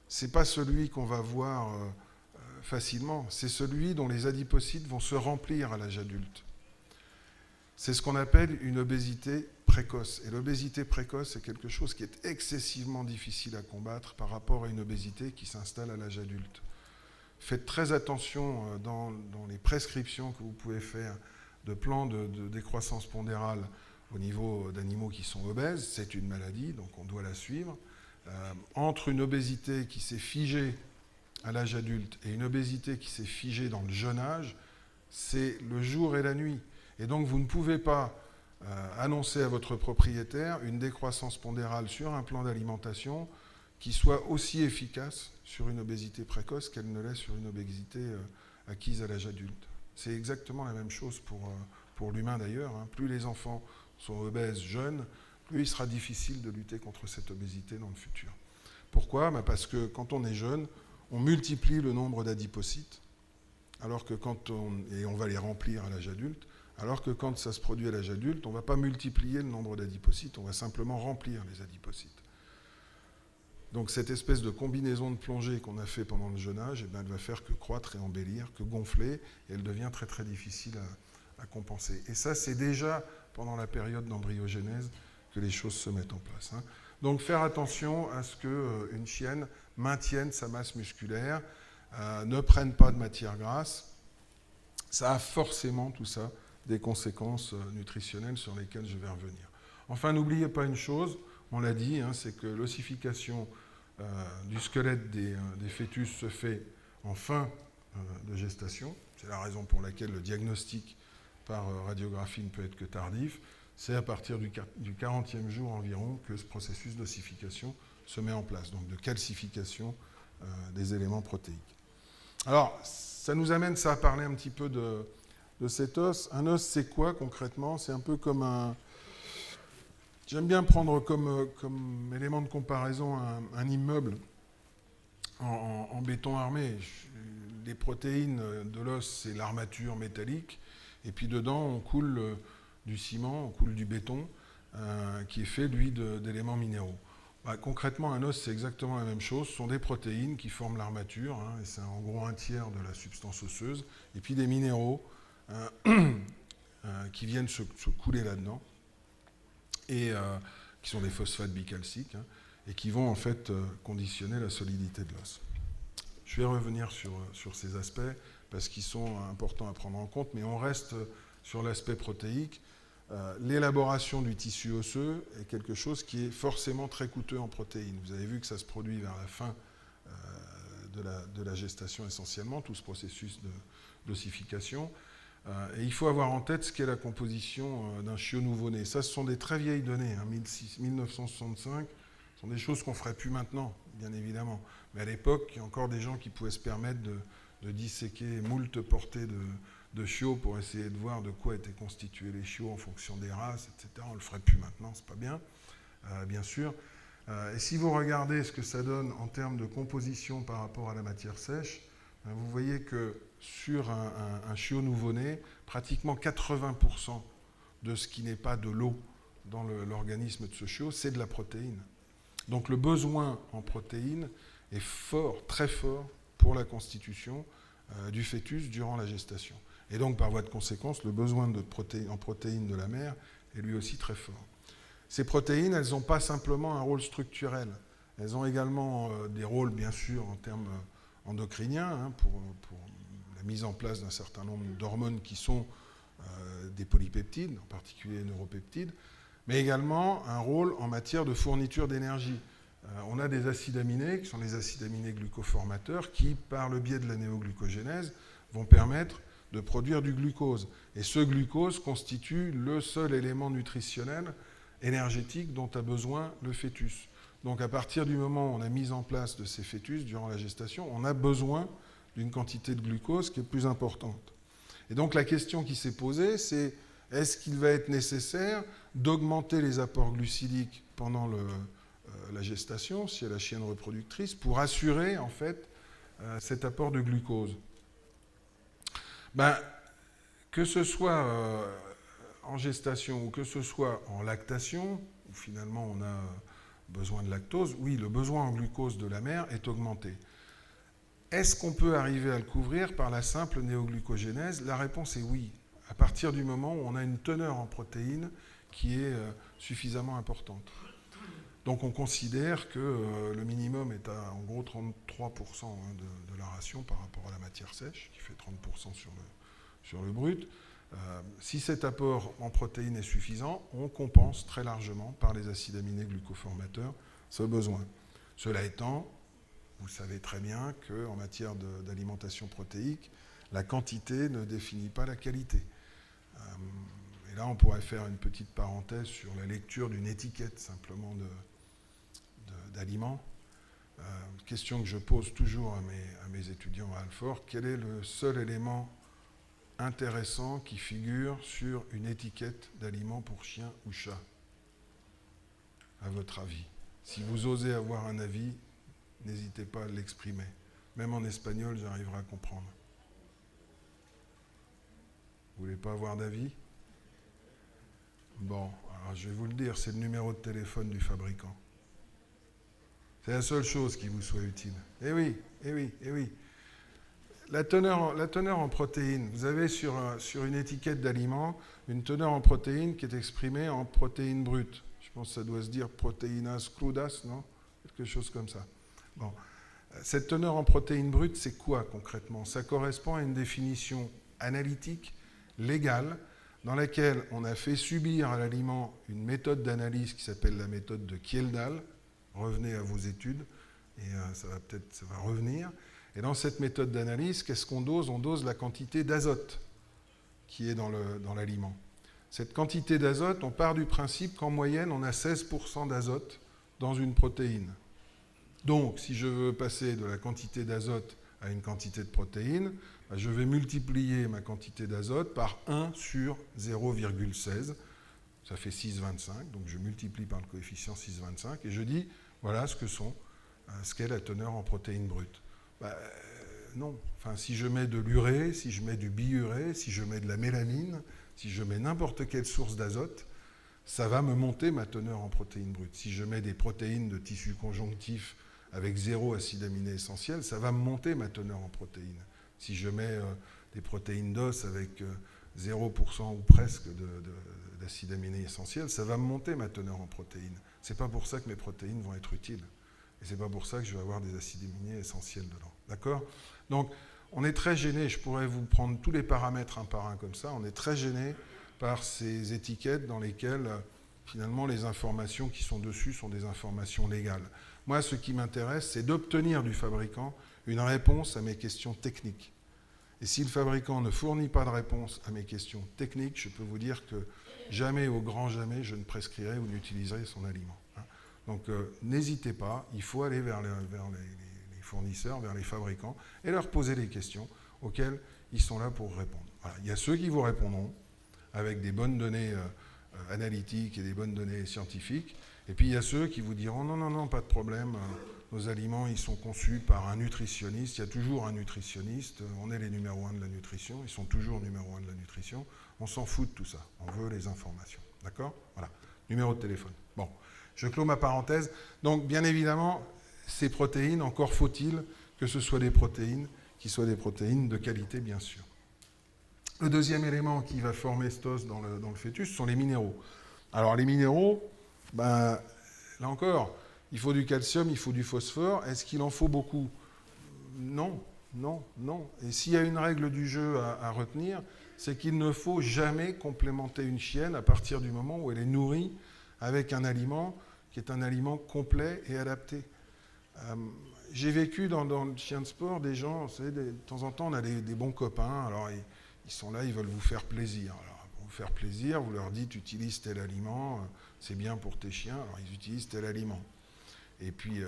ce n'est pas celui qu'on va voir facilement, c'est celui dont les adipocytes vont se remplir à l'âge adulte. C'est ce qu'on appelle une obésité précoce. Et l'obésité précoce, c'est quelque chose qui est excessivement difficile à combattre par rapport à une obésité qui s'installe à l'âge adulte. Faites très attention dans les prescriptions que vous pouvez faire de plans de décroissance pondérale au niveau d'animaux qui sont obèses. C'est une maladie, donc on doit la suivre. Entre une obésité qui s'est figée à l'âge adulte et une obésité qui s'est figée dans le jeune âge, c'est le jour et la nuit. Et donc vous ne pouvez pas annoncer à votre propriétaire une décroissance pondérale sur un plan d'alimentation qui soit aussi efficace sur une obésité précoce qu'elle ne l'est sur une obésité acquise à l'âge adulte. C'est exactement la même chose pour l'humain d'ailleurs. Plus les enfants sont obèses jeunes, plus il sera difficile de lutter contre cette obésité dans le futur. Pourquoi ? Parce que quand on est jeune, on multiplie le nombre d'adipocytes, alors que et on va les remplir à l'âge adulte, alors que quand ça se produit à l'âge adulte, on ne va pas multiplier le nombre d'adipocytes, on va simplement remplir les adipocytes. Donc cette espèce de combinaison de plongée qu'on a fait pendant le jeune âge, elle va faire que croître et embellir, que gonfler, et elle devient très très difficile à compenser. Et ça, c'est déjà pendant la période d'embryogénèse que les choses se mettent en place. Donc faire attention à ce qu'une chienne maintienne sa masse musculaire, ne prenne pas de matière grasse. Ça a forcément tout ça des conséquences nutritionnelles sur lesquelles je vais revenir. Enfin, n'oubliez pas une chose, on l'a dit, c'est que l'ossification du squelette des fœtus se fait en fin de gestation. C'est la raison pour laquelle le diagnostic par radiographie ne peut être que tardif. C'est à partir du 40e jour environ que ce processus d'ossification se met en place, donc de calcification des éléments protéiques. Alors, ça nous amène à parler un petit peu de cet os. Un os, c'est quoi concrètement ? C'est un peu comme un... J'aime bien prendre comme élément de comparaison un immeuble en béton armé. Les protéines de l'os, c'est l'armature métallique, et puis dedans, on coule du ciment, on coule du béton, qui est fait, lui, d'éléments minéraux. Concrètement, un os, c'est exactement la même chose. Ce sont des protéines qui forment l'armature, et c'est en gros un tiers de la substance osseuse, et puis des minéraux qui viennent se couler là-dedans, et qui sont des phosphates bicalciques, et qui vont en fait conditionner la solidité de l'os. Je vais revenir sur ces aspects, parce qu'ils sont importants à prendre en compte, mais on reste sur l'aspect protéique. L'élaboration du tissu osseux est quelque chose qui est forcément très coûteux en protéines. Vous avez vu que ça se produit vers la fin de la gestation essentiellement, tout ce processus d'ossification. Et il faut avoir en tête ce qu'est la composition d'un chiot nouveau-né. Ça, ce sont des très vieilles données, 1965. Ce sont des choses qu'on ne ferait plus maintenant, bien évidemment. Mais à l'époque, il y a encore des gens qui pouvaient se permettre de disséquer moult portées de chiots pour essayer de voir de quoi étaient constitués les chiots en fonction des races, etc. On ne le ferait plus maintenant, c'est pas bien, bien sûr. Et si vous regardez ce que ça donne en termes de composition par rapport à la matière sèche, vous voyez que sur un chiot nouveau-né, pratiquement 80% de ce qui n'est pas de l'eau dans l'organisme de ce chiot, c'est de la protéine. Donc le besoin en protéines est fort, très fort, pour la constitution du fœtus durant la gestation. Et donc, par voie de conséquence, le besoin en protéines de la mère est lui aussi très fort. Ces protéines, elles n'ont pas simplement un rôle structurel. Elles ont également des rôles, bien sûr, en termes endocriniens, pour la mise en place d'un certain nombre d'hormones qui sont des polypeptides, en particulier les neuropeptides, mais également un rôle en matière de fourniture d'énergie. On a des acides aminés, qui sont les acides aminés glucoformateurs, qui, par le biais de la néoglucogénèse, vont permettre de produire du glucose. Et ce glucose constitue le seul élément nutritionnel, énergétique, dont a besoin le fœtus. Donc à partir du moment où on a mis en place de ces fœtus durant la gestation, on a besoin d'une quantité de glucose qui est plus importante. Et donc la question qui s'est posée, c'est est-ce qu'il va être nécessaire d'augmenter les apports glucidiques pendant la gestation, si elle est la chienne reproductrice, pour assurer en fait cet apport de glucose? Que ce soit en gestation ou que ce soit en lactation, où finalement on a besoin de lactose, oui, le besoin en glucose de la mère est augmenté. Est-ce qu'on peut arriver à le couvrir par la simple néoglucogénèse? La réponse est oui, à partir du moment où on a une teneur en protéines qui est suffisamment importante. Donc on considère que le minimum est à en gros 33% de la ration par rapport à la matière sèche, qui fait 30% sur le brut. Si cet apport en protéines est suffisant, on compense très largement par les acides aminés glucoformateurs ce besoin. Cela étant, vous savez très bien qu'en matière d'alimentation protéique, la quantité ne définit pas la qualité. Et là, on pourrait faire une petite parenthèse sur la lecture d'une étiquette simplement d'aliments. Question que je pose toujours à mes étudiants à Alfort, quel est le seul élément intéressant qui figure sur une étiquette d'aliments pour chien ou chat, à votre avis? Si vous osez avoir un avis, n'hésitez pas à l'exprimer. Même en espagnol, j'arriverai à comprendre. Vous voulez pas avoir d'avis? Bon, alors je vais vous le dire, c'est le numéro de téléphone du fabricant. C'est la seule chose qui vous soit utile. Eh oui, eh oui, eh oui. La teneur en protéines, vous avez sur une étiquette d'aliment une teneur en protéines qui est exprimée en protéines brutes. Je pense que ça doit se dire protéinas crudas, non? Quelque chose comme ça. Bon. Cette teneur en protéines brutes, c'est quoi concrètement? Ça correspond à une définition analytique, légale, dans laquelle on a fait subir à l'aliment une méthode d'analyse qui s'appelle la méthode de Kjeldahl. Revenez à vos études et ça va revenir. Et dans cette méthode d'analyse, qu'est-ce qu'on dose? On dose la quantité d'azote qui est dans l'aliment. Cette quantité d'azote, on part du principe qu'en moyenne, on a 16% d'azote dans une protéine. Donc, si je veux passer de la quantité d'azote à une quantité de protéines, je vais multiplier ma quantité d'azote par 1 sur 0,16. Ça fait 6,25, donc je multiplie par le coefficient 6,25 et je dis, voilà ce qu'est la teneur en protéines brutes. Non. Enfin, si je mets de l'urée, si je mets du biurée, si je mets de la mélamine, si je mets n'importe quelle source d'azote, ça va me monter ma teneur en protéines brutes. Si je mets des protéines de tissu conjonctif avec 0 acide aminé essentiel, ça va me monter ma teneur en protéines. Si je mets des protéines d'os avec 0% ou presque d'acide aminé essentiel, ça va me monter ma teneur en protéines. C'est pas pour ça que mes protéines vont être utiles. Et c'est pas pour ça que je vais avoir des acides aminés essentiels dedans. D'accord? Donc, on est très gêné, je pourrais vous prendre tous les paramètres un par un comme ça, on est très gêné par ces étiquettes dans lesquelles, finalement, les informations qui sont dessus sont des informations légales. Moi, ce qui m'intéresse, c'est d'obtenir du fabricant une réponse à mes questions techniques. Et si le fabricant ne fournit pas de réponse à mes questions techniques, je peux vous dire que jamais, au grand jamais, je ne prescrirai ou n'utiliserai son aliment. Donc n'hésitez pas, il faut aller vers les fournisseurs, vers les fabricants, et leur poser les questions auxquelles ils sont là pour répondre. Voilà. Il y a ceux qui vous répondront avec des bonnes données analytiques et des bonnes données scientifiques, et puis il y a ceux qui vous diront non, pas de problème, Nos aliments, ils sont conçus par un nutritionniste. Il y a toujours un nutritionniste. On est les numéros 1 de la nutrition. Ils sont toujours numéro 1 de la nutrition. On s'en fout de tout ça. On veut les informations. D'accord? Voilà. Numéro de téléphone. Bon, je clôt ma parenthèse. Donc, bien évidemment, ces protéines, encore faut-il que ce soit des protéines qui soient des protéines de qualité, bien sûr. Le deuxième élément qui va former cet os dans le fœtus sont les minéraux. Alors, les minéraux, ben, là encore, il faut du calcium, il faut du phosphore. Est-ce qu'il en faut beaucoup? Non, non, non. Et s'il y a une règle du jeu à retenir, c'est qu'il ne faut jamais complémenter une chienne à partir du moment où elle est nourrie avec un aliment qui est un aliment complet et adapté. J'ai vécu dans le chien de sport des gens, vous savez, de temps en temps, on a des bons copains, alors ils sont là, ils veulent vous faire plaisir. Alors, pour vous faire plaisir, vous leur dites, utilise tel aliment, c'est bien pour tes chiens, alors ils utilisent tel aliment. Et puis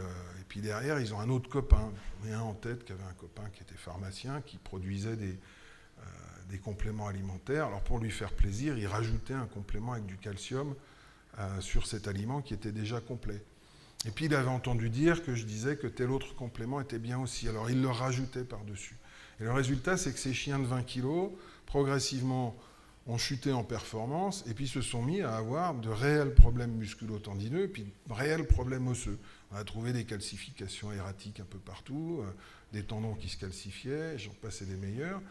derrière, ils ont un autre copain. J'en ai un en tête qui avait un copain qui était pharmacien, qui produisait des compléments alimentaires. Alors pour lui faire plaisir, il rajoutait un complément avec du calcium sur cet aliment qui était déjà complet. Et puis il avait entendu dire que je disais que tel autre complément était bien aussi. Alors il le rajoutait par-dessus. Et le résultat, c'est que ces chiens de 20 kilos, progressivement, ont chuté en performance et puis se sont mis à avoir de réels problèmes musculo-tendineux et puis de réels problèmes osseux. On a trouvé des calcifications erratiques un peu partout, des tendons qui se calcifiaient, j'en passais des meilleurs.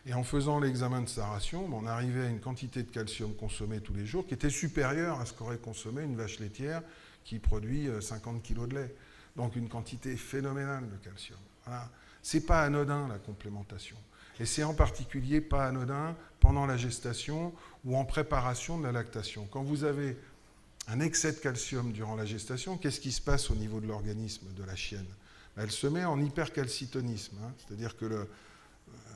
Et en faisant l'examen de sa ration, on arrivait à une quantité de calcium consommée tous les jours qui était supérieure à ce qu'aurait consommé une vache laitière qui produit 50 kg de lait. Donc une quantité phénoménale de calcium. Voilà. Ce n'est pas anodin la complémentation. Et c'est en particulier pas anodin pendant la gestation ou en préparation de la lactation. Quand vous avez un excès de calcium durant la gestation, qu'est-ce qui se passe au niveau de l'organisme de la chienne? Elle se met en hypercalcitonisme, c'est-à-dire que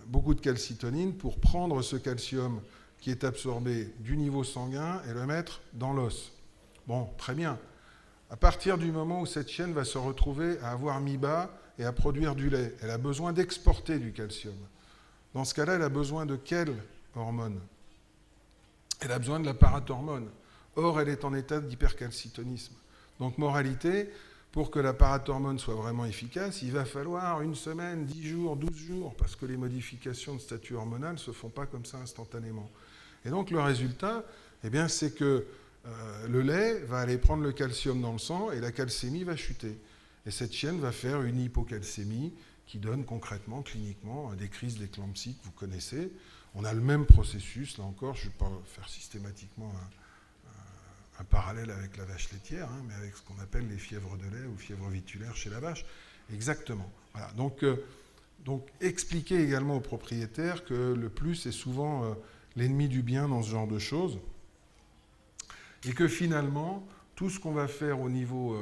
beaucoup de calcitonine pour prendre ce calcium qui est absorbé du niveau sanguin et le mettre dans l'os. Bon, très bien. À partir du moment où cette chienne va se retrouver à avoir mis bas et à produire du lait, elle a besoin d'exporter du calcium. Dans ce cas-là, elle a besoin de quelle hormone? Elle a besoin de la parathormone. Or, elle est en état d'hypercalcitonisme. Donc, moralité, pour que la parathormone soit vraiment efficace, il va falloir 1 semaine, 10 jours, 12 jours, parce que les modifications de statut hormonal ne se font pas comme ça instantanément. Et donc, le résultat, eh bien, c'est que le lait va aller prendre le calcium dans le sang et la calcémie va chuter. Et cette chienne va faire une hypocalcémie qui donne concrètement, cliniquement, des crises d'éclampsie que vous connaissez. On a le même processus, là encore, je ne vais pas faire systématiquement un parallèle avec la vache laitière, mais avec ce qu'on appelle les fièvres de lait ou fièvres vitulaires chez la vache. Exactement. Voilà. Donc expliquez également aux propriétaires que le plus est souvent l'ennemi du bien dans ce genre de choses, et que finalement, tout ce qu'on va faire au niveau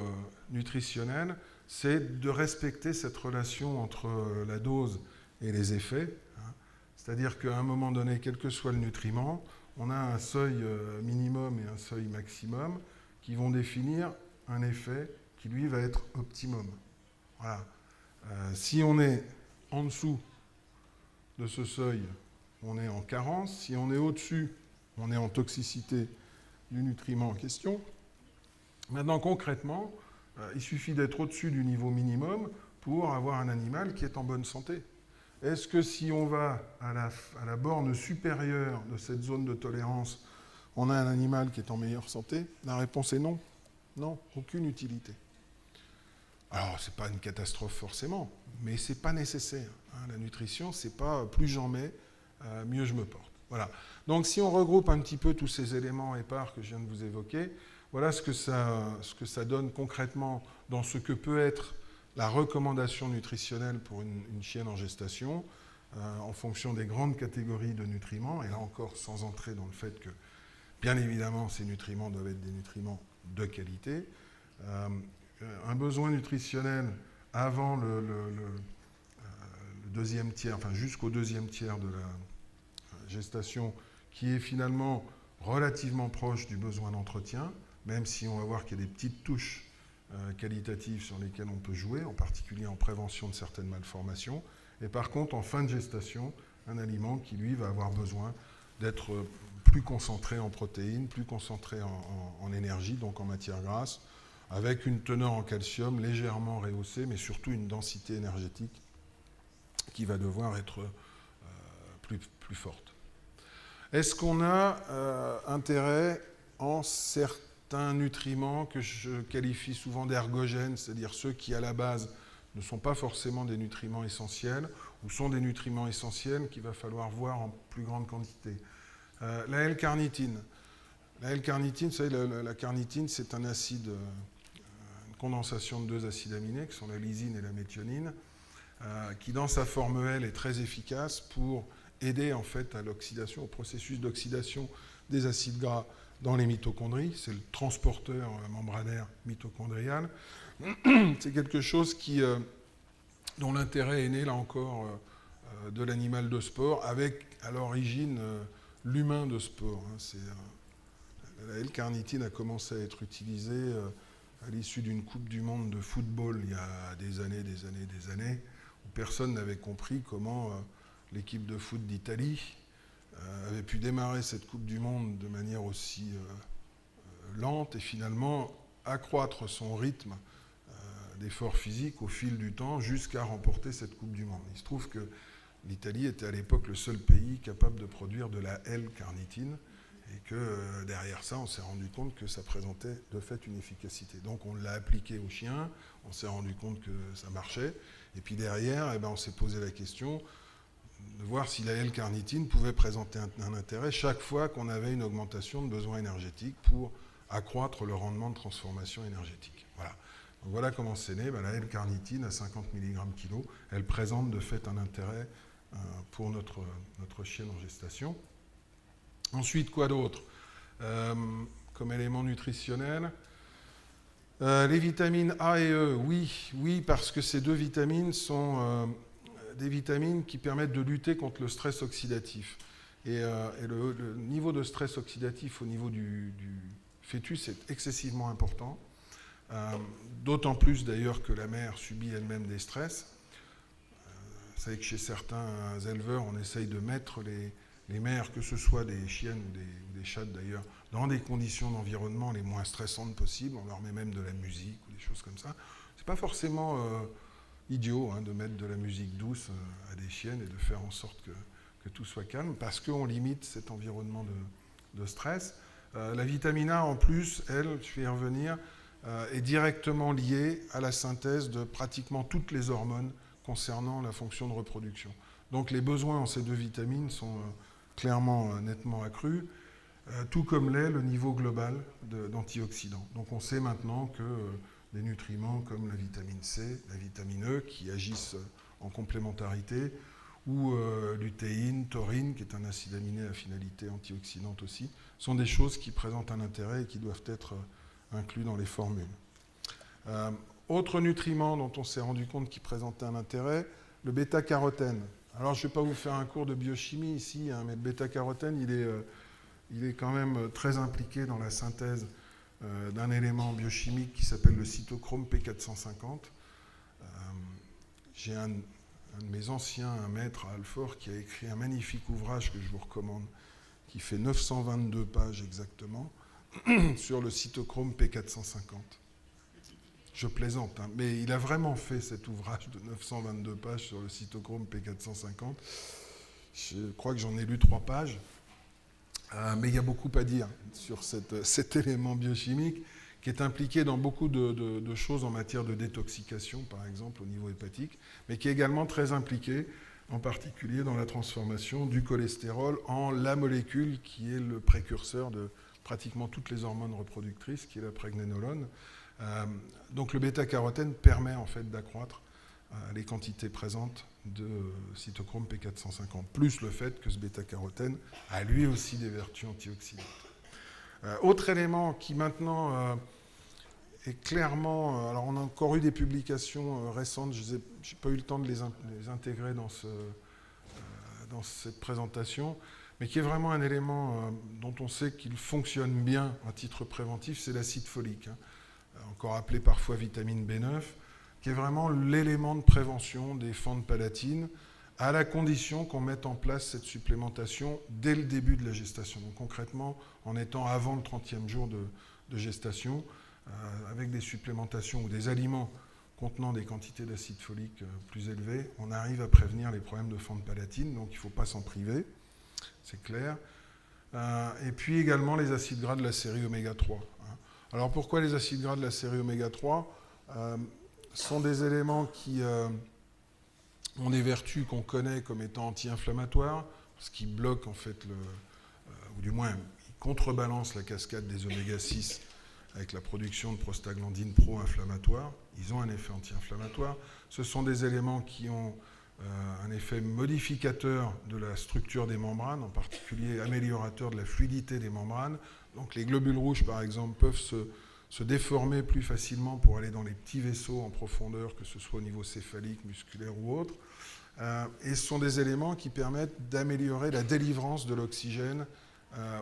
nutritionnel, c'est de respecter cette relation entre la dose et les effets. C'est-à-dire qu'à un moment donné, quel que soit le nutriment, on a un seuil minimum et un seuil maximum qui vont définir un effet qui, lui, va être optimum. Voilà. Si on est en dessous de ce seuil, on est en carence. Si on est au-dessus, on est en toxicité du nutriment en question. Maintenant, concrètement, il suffit d'être au-dessus du niveau minimum pour avoir un animal qui est en bonne santé. Est-ce que si on va à la borne supérieure de cette zone de tolérance, on a un animal qui est en meilleure santé? La réponse est non. Non, aucune utilité. Alors, ce n'est pas une catastrophe forcément, mais ce n'est pas nécessaire. La nutrition, ce n'est pas plus j'en mets, mieux je me porte. Voilà. Donc, si on regroupe un petit peu tous ces éléments épars que je viens de vous évoquer, voilà ce que ça donne concrètement dans ce que peut être la recommandation nutritionnelle pour une chienne en gestation, en fonction des grandes catégories de nutriments, et là encore sans entrer dans le fait que, bien évidemment, ces nutriments doivent être des nutriments de qualité. Un besoin nutritionnel avant le deuxième tiers, enfin jusqu'au deuxième tiers de la gestation, qui est finalement relativement proche du besoin d'entretien, même si on va voir qu'il y a des petites touches qualitatives sur lesquelles on peut jouer, en particulier en prévention de certaines malformations. Et par contre, en fin de gestation, un aliment qui, lui, va avoir besoin d'être plus concentré en protéines, plus concentré en énergie, donc en matière grasse, avec une teneur en calcium légèrement rehaussée, mais surtout une densité énergétique qui va devoir être plus forte. Est-ce qu'on a intérêt en certains nutriments que je qualifie souvent d'ergogènes, c'est-à-dire ceux qui à la base ne sont pas forcément des nutriments essentiels, ou sont des nutriments essentiels qu'il va falloir voir en plus grande quantité. La L-carnitine. La L-carnitine, vous savez, la carnitine, c'est un acide, une condensation de deux acides aminés, qui sont la lysine et la méthionine, qui dans sa forme L est très efficace pour aider en fait à l'oxydation, au processus d'oxydation des acides gras dans les mitochondries. C'est le transporteur membranaire mitochondrial. C'est quelque chose dont l'intérêt est né, là encore, de l'animal de sport, avec à l'origine l'humain de sport. La L-carnitine a commencé à être utilisée à l'issue d'une Coupe du Monde de football il y a des années, où personne n'avait compris comment l'équipe de foot d'Italie avait pu démarrer cette Coupe du Monde de manière aussi lente et finalement accroître son rythme d'effort physique au fil du temps jusqu'à remporter cette Coupe du Monde. Il se trouve que l'Italie était à l'époque le seul pays capable de produire de la L-carnitine et que derrière ça, on s'est rendu compte que ça présentait de fait une efficacité. Donc on l'a appliqué aux chiens, on s'est rendu compte que ça marchait, et puis derrière, on s'est posé la question de voir si la L-carnitine pouvait présenter un intérêt chaque fois qu'on avait une augmentation de besoins énergétiques pour accroître le rendement de transformation énergétique. Voilà. Donc voilà comment c'est né. La L-carnitine à 50 mg/kg, elle présente de fait un intérêt pour notre chienne en gestation. Ensuite, quoi d'autre comme élément nutritionnel? Les vitamines A et E, oui, parce que ces deux vitamines sont des vitamines qui permettent de lutter contre le stress oxydatif. Et le niveau de stress oxydatif au niveau du fœtus est excessivement important. D'autant plus d'ailleurs que la mère subit elle-même des stress. Vous savez que chez certains éleveurs, on essaye de mettre les mères, que ce soit des chiennes ou des chats d'ailleurs, dans des conditions d'environnement les moins stressantes possibles. On leur met même de la musique ou des choses comme ça. C'est pas forcément idiot de mettre de la musique douce à des chiennes et de faire en sorte que tout soit calme, parce qu'on limite cet environnement de stress. La vitamine A, en plus, elle, je vais y revenir, est directement liée à la synthèse de pratiquement toutes les hormones concernant la fonction de reproduction. Donc les besoins en ces deux vitamines sont clairement nettement accrus, tout comme l'est le niveau global d'antioxydants. Donc on sait maintenant que des nutriments comme la vitamine C, la vitamine E, qui agissent en complémentarité, ou lutéine, taurine, qui est un acide aminé à finalité antioxydante aussi, sont des choses qui présentent un intérêt et qui doivent être inclus dans les formules. Autre nutriment dont on s'est rendu compte qui présentait un intérêt, le bêta-carotène. Alors je ne vais pas vous faire un cours de biochimie ici, mais le bêta-carotène, il est quand même très impliqué dans la synthèse d'un élément biochimique qui s'appelle le cytochrome P450. J'ai un de mes anciens maîtres à Alfort qui a écrit un magnifique ouvrage que je vous recommande, qui fait 922 pages exactement, sur le cytochrome P450. Je plaisante, mais il a vraiment fait cet ouvrage de 922 pages sur le cytochrome P450. Je crois que j'en ai lu 3 pages, mais il y a beaucoup à dire sur cet élément biochimique qui est impliqué dans beaucoup de choses en matière de détoxication, par exemple, au niveau hépatique, mais qui est également très impliqué, en particulier dans la transformation du cholestérol en la molécule qui est le précurseur de pratiquement toutes les hormones reproductrices, qui est la prégnénolone. Donc le bêta-carotène permet en fait d'accroître les quantités présentes de cytochrome P450, plus le fait que ce bêta-carotène a lui aussi des vertus antioxydantes. Autre élément qui maintenant est clairement... alors on a encore eu des publications récentes, je n'ai pas eu le temps de les intégrer dans cette présentation, mais qui est vraiment un élément dont on sait qu'il fonctionne bien à titre préventif, c'est l'acide folique, encore appelé parfois vitamine B9, qui est vraiment l'élément de prévention des fentes palatines, à la condition qu'on mette en place cette supplémentation dès le début de la gestation. Donc concrètement, en étant avant le 30e jour de gestation, avec des supplémentations ou des aliments contenant des quantités d'acide folique plus élevées, on arrive à prévenir les problèmes de fente palatine, donc il ne faut pas s'en priver, c'est clair. Et puis également les acides gras de la série oméga 3. Alors pourquoi les acides gras de la série oméga 3 sont des éléments qui ont des vertus qu'on connaît comme étant anti-inflammatoires, ce qui bloque en fait, ou du moins ils contrebalancent la cascade des oméga 6 avec la production de prostaglandines pro-inflammatoires. Ils ont un effet anti-inflammatoire. Ce sont des éléments qui ont un effet modificateur de la structure des membranes, en particulier améliorateur de la fluidité des membranes. Donc les globules rouges, par exemple, peuvent se déformer plus facilement pour aller dans les petits vaisseaux en profondeur, que ce soit au niveau céphalique, musculaire ou autre. Et ce sont des éléments qui permettent d'améliorer la délivrance de l'oxygène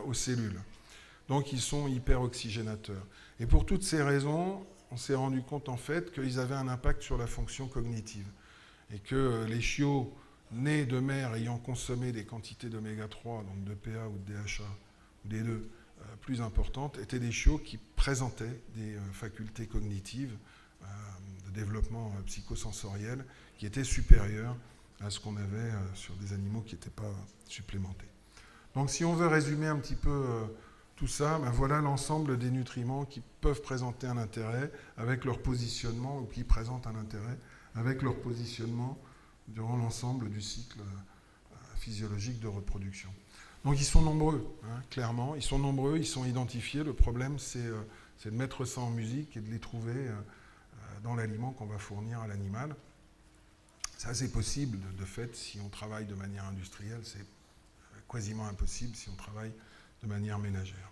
aux cellules. Donc ils sont hyperoxygénateurs. Et pour toutes ces raisons, on s'est rendu compte en fait qu'ils avaient un impact sur la fonction cognitive. Et que les chiots nés de mères ayant consommé des quantités d'oméga 3, donc de PA ou de DHA, ou des deux, plus importantes, étaient des chiots qui présentaient des facultés cognitives de développement psychosensoriel qui étaient supérieures à ce qu'on avait sur des animaux qui n'étaient pas supplémentés. Donc si on veut résumer un petit peu tout ça, ben voilà l'ensemble des nutriments qui peuvent présenter un intérêt avec leur positionnement, ou qui présentent un intérêt avec leur positionnement durant l'ensemble du cycle physiologique de reproduction. Donc ils sont nombreux, hein, clairement, ils sont nombreux, ils sont identifiés. Le problème, c'est de mettre ça en musique et de les trouver dans l'aliment qu'on va fournir à l'animal. Ça, c'est possible, de fait, si on travaille de manière industrielle, c'est quasiment impossible si on travaille de manière ménagère.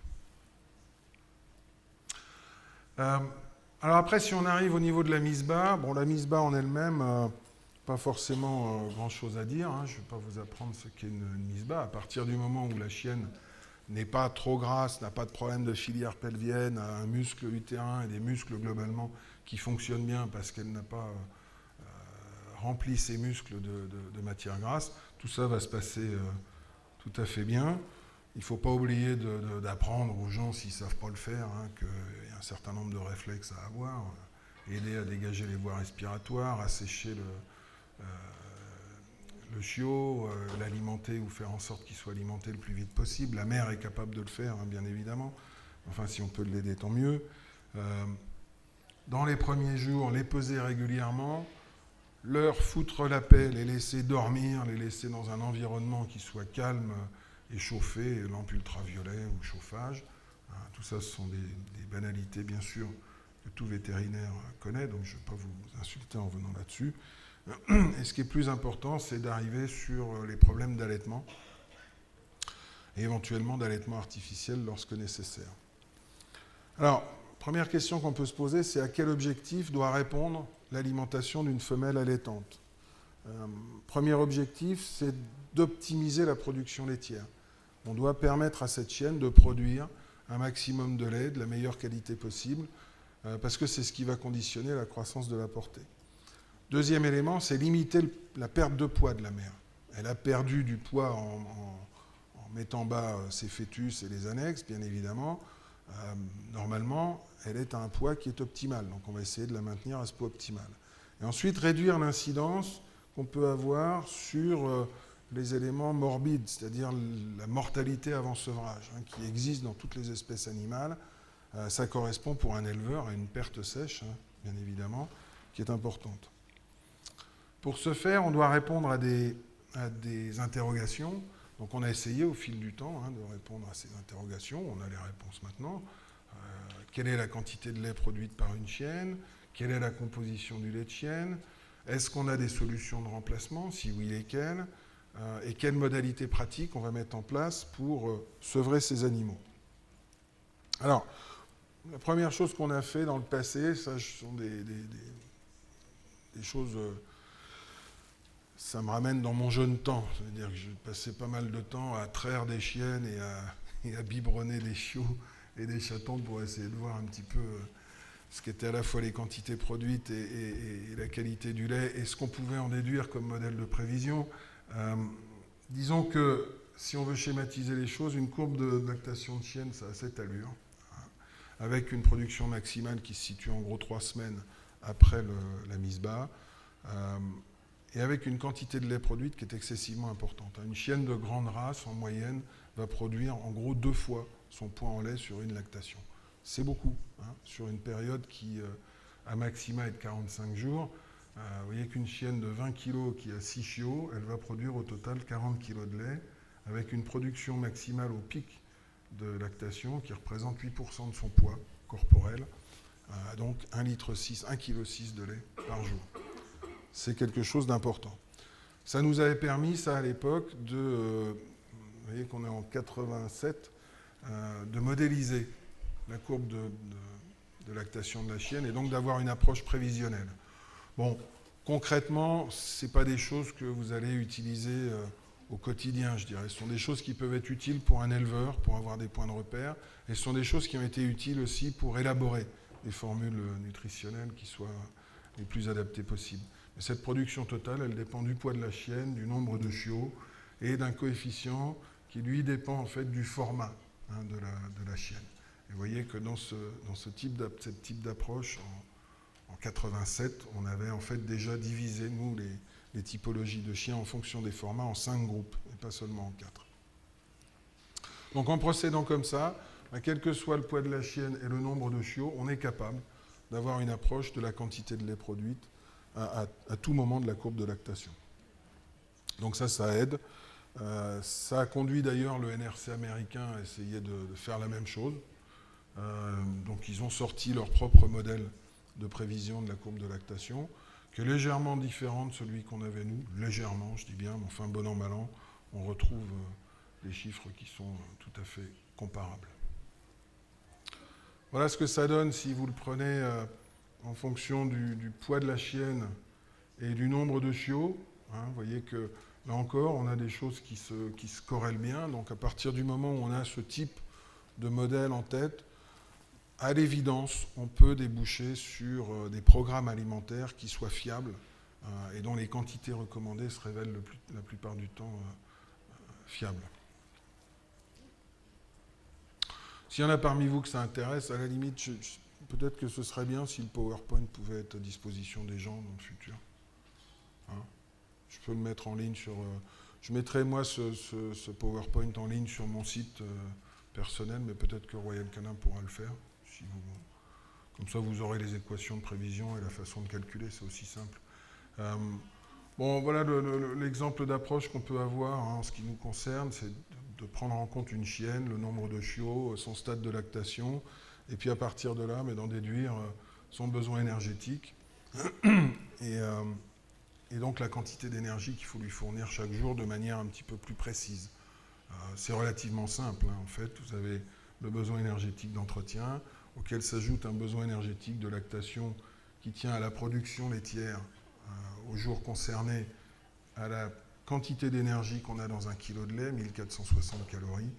Alors après, si on arrive au niveau de la mise bas, bon, la mise bas en elle-même, pas forcément grand-chose à dire, hein, je ne vais pas vous apprendre ce qu'est une mise bas. À partir du moment où la chienne n'est pas trop grasse, n'a pas de problème de filière pelvienne, a un muscle utérin et des muscles globalement qui fonctionnent bien parce qu'elle n'a pas rempli ses muscles de matière grasse, tout ça va se passer tout à fait bien. Il ne faut pas oublier d'apprendre aux gens, s'ils ne savent pas le faire, hein, qu'il y a un certain nombre de réflexes à avoir, aider à dégager les voies respiratoires, à sécher le chiot, l'alimenter ou faire en sorte qu'il soit alimenté le plus vite possible. La mère est capable de le faire, hein, bien évidemment. Enfin, si on peut l'aider, tant mieux. Dans les premiers jours, les peser régulièrement, leur foutre la paix, les laisser dormir, les laisser dans un environnement qui soit calme et chauffé, lampe ultraviolet ou chauffage. Tout ça, ce sont des banalités, bien sûr, que tout vétérinaire connaît, donc je ne vais pas vous insulter en venant là-dessus. Et ce qui est plus important, c'est d'arriver sur les problèmes d'allaitement, et éventuellement d'allaitement artificiel lorsque nécessaire. Alors, première question qu'on peut se poser, c'est à quel objectif doit répondre l'alimentation d'une femelle allaitante. Premier objectif, c'est d'optimiser la production laitière. On doit permettre à cette chienne de produire un maximum de lait de la meilleure qualité possible, parce que c'est ce qui va conditionner la croissance de la portée. Deuxième élément, c'est limiter la perte de poids de la mère. Elle a perdu du poids en mettant bas ses fœtus et les annexes, bien évidemment. Normalement, elle est à un poids qui est optimal, donc on va essayer de la maintenir à ce poids optimal. Et ensuite, réduire l'incidence qu'on peut avoir sur les éléments morbides, c'est-à-dire la mortalité avant sevrage, hein, qui existe dans toutes les espèces animales. Ça correspond pour un éleveur à une perte sèche, hein, bien évidemment, qui est importante. Pour ce faire, on doit répondre à des interrogations. Donc on a essayé au fil du temps, hein, de répondre à ces interrogations. On a les réponses maintenant. Quelle est la quantité de lait produite par une chienne? Quelle est la composition du lait de chienne? Est-ce qu'on a des solutions de remplacement? Si oui, lesquelles? Et quelles modalités pratiques on va mettre en place pour sevrer ces animaux? Alors, la première chose qu'on a fait dans le passé, ça ce sont des choses... ça me ramène dans mon jeune temps. C'est-à-dire que je passais pas mal de temps à traire des chiennes et à biberonner des chiots et des chatons pour essayer de voir un petit peu ce qu'étaient à la fois les quantités produites et la qualité du lait et ce qu'on pouvait en déduire comme modèle de prévision. Disons que si on veut schématiser les choses, une courbe de lactation de chienne, ça a cette allure. avec une production maximale qui se situe en gros 3 semaines après la mise bas, et avec une quantité de lait produite qui est excessivement importante. Une chienne de grande race, en moyenne, va produire en gros 2 fois son poids en lait sur une lactation. C'est beaucoup, sur une période qui, à maxima, est de 45 jours. Vous voyez qu'une chienne de 20 kg qui a 6 chiots, elle va produire au total 40 kg de lait, avec une production maximale au pic de lactation qui représente 8% de son poids corporel, donc 1,6 kg de lait par jour. C'est quelque chose d'important. Ça nous avait permis, ça à l'époque, vous voyez qu'on est en 87, de modéliser la courbe de lactation de la chienne et donc d'avoir une approche prévisionnelle. Bon, concrètement, ce n'est pas des choses que vous allez utiliser au quotidien, je dirais. Ce sont des choses qui peuvent être utiles pour un éleveur, pour avoir des points de repère, et ce sont des choses qui ont été utiles aussi pour élaborer des formules nutritionnelles qui soient les plus adaptées possibles. Mais cette production totale, elle dépend du poids de la chienne, du nombre de chiots, et d'un coefficient qui, lui, dépend en fait du format de la chienne. Et vous voyez que dans ce type d'approche, en 87, on avait en fait déjà divisé, nous, les typologies de chiens en fonction des formats en 5 groupes, et pas seulement en 4. Donc en procédant comme ça, quel que soit le poids de la chienne et le nombre de chiots, on est capable d'avoir une approche de la quantité de lait produite à tout moment de la courbe de lactation. Donc ça aide. Ça a conduit d'ailleurs le NRC américain à essayer de faire la même chose. Donc ils ont sorti leur propre modèle de prévision de la courbe de lactation, qui est légèrement différent de celui qu'on avait nous, légèrement, je dis bien, mais enfin, bon an, mal an, on retrouve des chiffres qui sont tout à fait comparables. Voilà ce que ça donne si vous le prenez en fonction du poids de la chienne et du nombre de chiots. Vous voyez que, là encore, on a des choses qui se corrèlent bien. Donc, à partir du moment où on a ce type de modèle en tête, à l'évidence, on peut déboucher sur des programmes alimentaires qui soient fiables et dont les quantités recommandées se révèlent la plupart du temps fiables. S'il y en a parmi vous que ça intéresse, à la limite, peut-être que ce serait bien si le PowerPoint pouvait être à disposition des gens dans le futur. Je peux le mettre en ligne sur... je mettrai, moi, ce PowerPoint en ligne sur mon site personnel, mais peut-être que Royal Canin pourra le faire. Comme ça, vous aurez les équations de prévision et la façon de calculer, c'est aussi simple. Bon, voilà l'exemple d'approche qu'on peut avoir en ce qui nous concerne, c'est de prendre en compte une chienne, le nombre de chiots, son stade de lactation, et puis à partir de là, d'en déduire son besoin énergétique et donc la quantité d'énergie qu'il faut lui fournir chaque jour de manière un petit peu plus précise. C'est relativement simple, en fait. Vous avez le besoin énergétique d'entretien, auquel s'ajoute un besoin énergétique de lactation qui tient à la production laitière au jour concerné, à la quantité d'énergie qu'on a dans un kilo de lait, 1460 calories,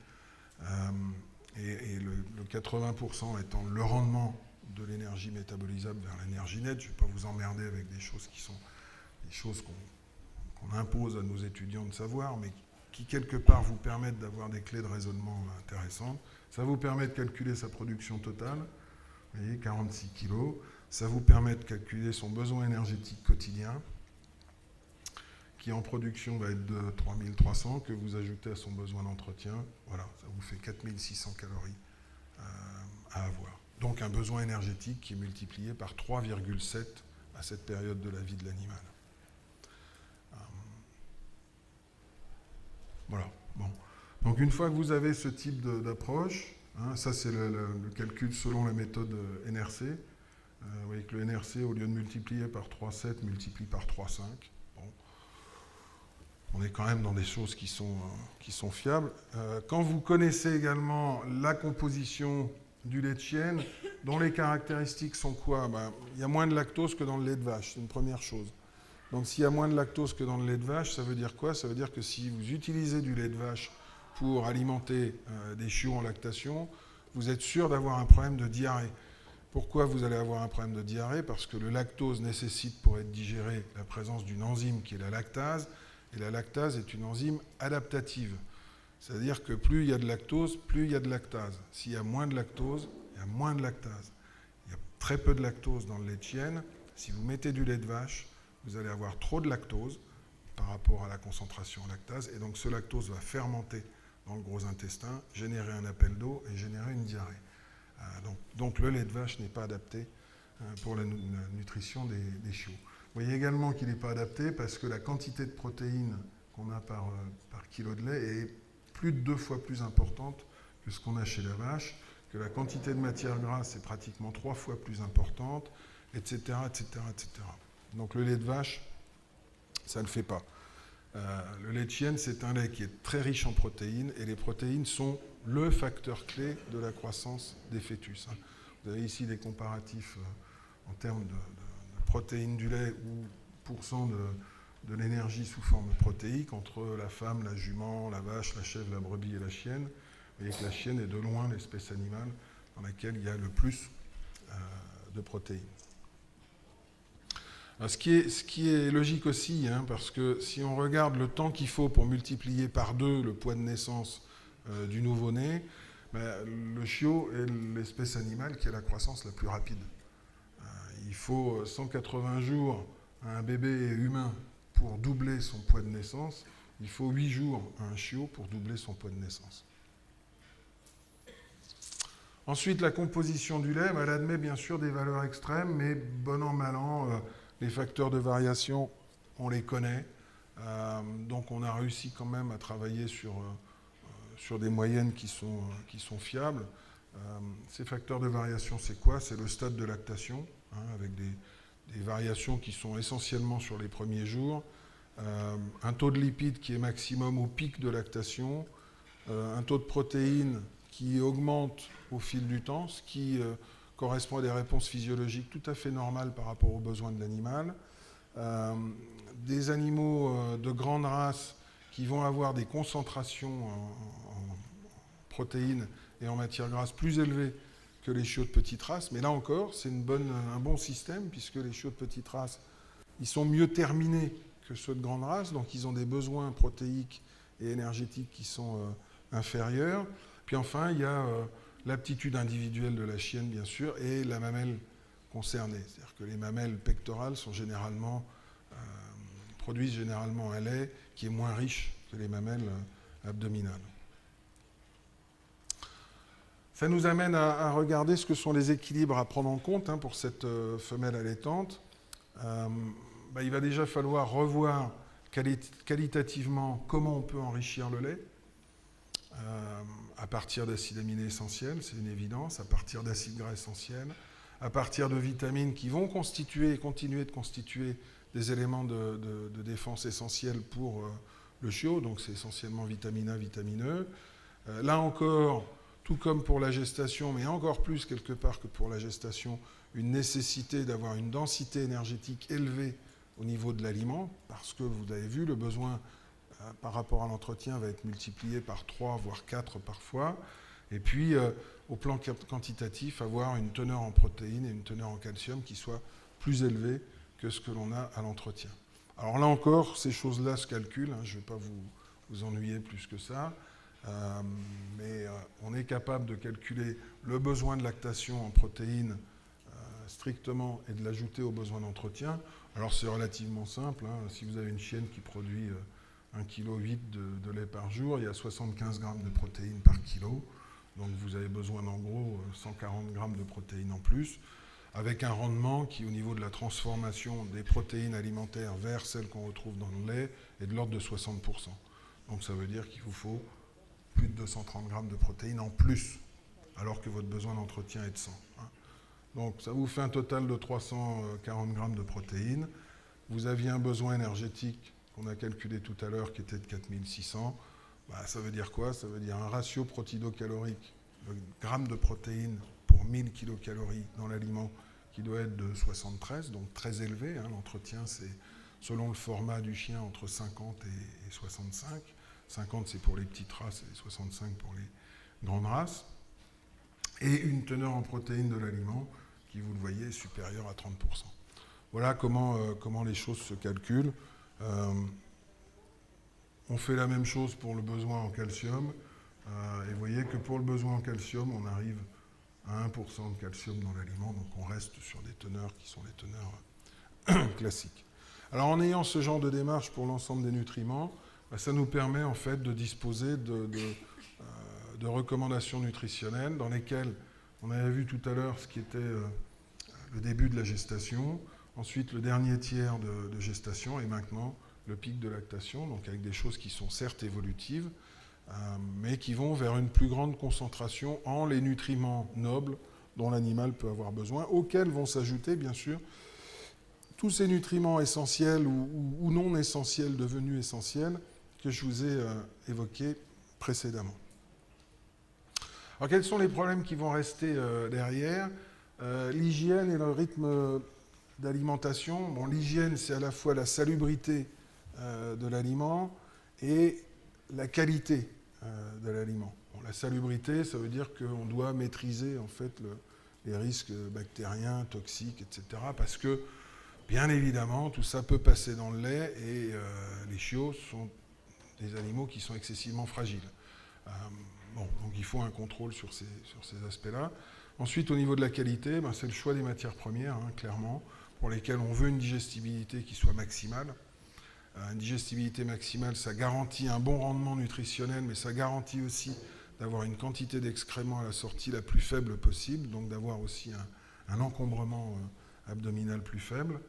et le 80% étant le rendement de l'énergie métabolisable vers l'énergie nette. Je ne vais pas vous emmerder avec des choses qui sont des choses qu'on impose à nos étudiants de savoir, mais qui quelque part vous permettent d'avoir des clés de raisonnement intéressantes. Ça vous permet de calculer sa production totale, vous voyez, 46 kg. Ça vous permet de calculer son besoin énergétique quotidien, qui en production va être de 3300, que vous ajoutez à son besoin d'entretien. Voilà, ça vous fait 4600 calories à avoir. Donc un besoin énergétique qui est multiplié par 3,7 à cette période de la vie de l'animal. Voilà. Bon. Donc une fois que vous avez ce type d'approche, ça c'est le calcul selon la méthode NRC. Vous voyez que le NRC, au lieu de multiplier par 3,7, multiplie par 3,5. Bon. On est quand même dans des choses qui sont fiables. Quand vous connaissez également la composition du lait de chienne, dont les caractéristiques sont quoi? Il y a moins de lactose que dans le lait de vache, c'est une première chose. Donc s'il y a moins de lactose que dans le lait de vache, ça veut dire quoi? Ça veut dire que si vous utilisez du lait de vache pour alimenter des chiots en lactation, vous êtes sûr d'avoir un problème de diarrhée. Pourquoi vous allez avoir un problème de diarrhée? Parce que le lactose nécessite pour être digéré la présence d'une enzyme qui est la lactase, et la lactase est une enzyme adaptative. C'est-à-dire que plus il y a de lactose, plus il y a de lactase. S'il y a moins de lactose, il y a moins de lactase. Il y a très peu de lactose dans le lait de chienne. Si vous mettez du lait de vache, vous allez avoir trop de lactose par rapport à la concentration en lactase, et donc ce lactose va fermenter dans le gros intestin, générer un appel d'eau et générer une diarrhée. Donc le lait de vache n'est pas adapté pour la nutrition des chiots. Vous voyez également qu'il n'est pas adapté parce que la quantité de protéines qu'on a par kilo de lait est plus de 2 fois plus importante que ce qu'on a chez la vache, que la quantité de matière grasse est pratiquement 3 fois plus importante, etc., etc., etc. Donc le lait de vache, ça ne le fait pas. Le lait de chienne, c'est un lait qui est très riche en protéines, et les protéines sont le facteur clé de la croissance des fœtus. Vous avez ici des comparatifs en termes de protéines du lait ou pourcent de l'énergie sous forme protéique entre la femme, la jument, la vache, la chèvre, la brebis et la chienne. Vous voyez que la chienne est de loin l'espèce animale dans laquelle il y a le plus de protéines. Ce qui est logique aussi, parce que si on regarde le temps qu'il faut pour multiplier par 2 le poids de naissance du nouveau-né, le chiot est l'espèce animale qui a la croissance la plus rapide. Il faut 180 jours à un bébé humain pour doubler son poids de naissance. Il faut 8 jours à un chiot pour doubler son poids de naissance. Ensuite, la composition du lait, elle admet bien sûr des valeurs extrêmes, mais bon an, mal an, les facteurs de variation, on les connaît. Donc on a réussi quand même à travailler sur des moyennes qui sont fiables. Ces facteurs de variation, c'est quoi? C'est le stade de lactation, avec des variations qui sont essentiellement sur les premiers jours, un taux de lipides qui est maximum au pic de lactation, un taux de protéines qui augmente au fil du temps, ce qui correspond à des réponses physiologiques tout à fait normales par rapport aux besoins de l'animal. Des animaux de grande race qui vont avoir des concentrations en protéines et en matières grasses plus élevées que les chiots de petite race. Mais là encore, c'est un bon système, puisque les chiots de petite race, ils sont mieux terminés que ceux de grande race, donc ils ont des besoins protéiques et énergétiques qui sont inférieurs. Puis enfin, il y a l'aptitude individuelle de la chienne, bien sûr, et la mamelle concernée. C'est-à-dire que les mamelles pectorales produisent généralement un lait qui est moins riche que les mamelles abdominales. Ça nous amène à regarder ce que sont les équilibres à prendre en compte pour cette femelle allaitante. Il va déjà falloir revoir qualitativement comment on peut enrichir le lait. À partir d'acides aminés essentiels, c'est une évidence, à partir d'acides gras essentiels, à partir de vitamines qui vont continuer de constituer des éléments de défense essentiels pour le chiot, donc c'est essentiellement vitamine A, vitamine E. Là encore, tout comme pour la gestation, mais encore plus quelque part que pour la gestation, une nécessité d'avoir une densité énergétique élevée au niveau de l'aliment, parce que vous avez vu, le besoin par rapport à l'entretien va être multiplié par 3, voire 4 parfois. Et puis, au plan quantitatif, avoir une teneur en protéines et une teneur en calcium qui soit plus élevée que ce que l'on a à l'entretien. Alors là encore, ces choses-là se calculent, je ne vais pas vous ennuyer plus que ça, mais on est capable de calculer le besoin de lactation en protéines strictement et de l'ajouter au besoin d'entretien. Alors c'est relativement simple, si vous avez une chienne qui produit 1,8 kg de lait par jour, il y a 75 grammes de protéines par kilo. Donc vous avez besoin d'en gros 140 grammes de protéines en plus, avec un rendement qui, au niveau de la transformation des protéines alimentaires vers celles qu'on retrouve dans le lait, est de l'ordre de 60%. Donc ça veut dire qu'il vous faut plus de 230 grammes de protéines en plus, alors que votre besoin d'entretien est de 100. Donc ça vous fait un total de 340 grammes de protéines. Vous aviez un besoin énergétique qu'on a calculé tout à l'heure qui était de 4600. Ça veut dire quoi? Ça veut dire un ratio protéino-calorique, le gramme de protéines pour 1000 kilocalories dans l'aliment qui doit être de 73, donc très élevé. L'entretien, c'est selon le format du chien entre 50 et 65. 50, c'est pour les petites races et 65 pour les grandes races. Et une teneur en protéines de l'aliment qui, vous le voyez, est supérieure à 30%. Voilà comment les choses se calculent. On fait la même chose pour le besoin en calcium. Et vous voyez que pour le besoin en calcium, on arrive à 1% de calcium dans l'aliment, donc on reste sur des teneurs qui sont des teneurs classiques. Alors en ayant ce genre de démarche pour l'ensemble des nutriments, ça nous permet en fait de disposer de recommandations nutritionnelles dans lesquelles on avait vu tout à l'heure ce qui était le début de la gestation, ensuite le dernier tiers de gestation et maintenant le pic de lactation, donc avec des choses qui sont certes évolutives, mais qui vont vers une plus grande concentration en les nutriments nobles dont l'animal peut avoir besoin, auxquels vont s'ajouter bien sûr tous ces nutriments essentiels ou non essentiels devenus essentiels que je vous ai évoqués précédemment. Alors quels sont les problèmes qui vont rester derrière ? L'hygiène et le rythme d'alimentation. Bon, l'hygiène, c'est à la fois la salubrité de l'aliment et la qualité de l'aliment. Bon, la salubrité, ça veut dire qu'on doit maîtriser en fait les risques bactériens, toxiques, etc. Parce que, bien évidemment, tout ça peut passer dans le lait et les chiots sont des animaux qui sont excessivement fragiles. Bon, donc il faut un contrôle sur ces aspects-là. Ensuite, au niveau de la qualité, c'est le choix des matières premières, clairement, pour lesquelles on veut une digestibilité qui soit maximale. Une digestibilité maximale, ça garantit un bon rendement nutritionnel, mais ça garantit aussi d'avoir une quantité d'excréments à la sortie la plus faible possible, donc d'avoir aussi un encombrement abdominal plus faible.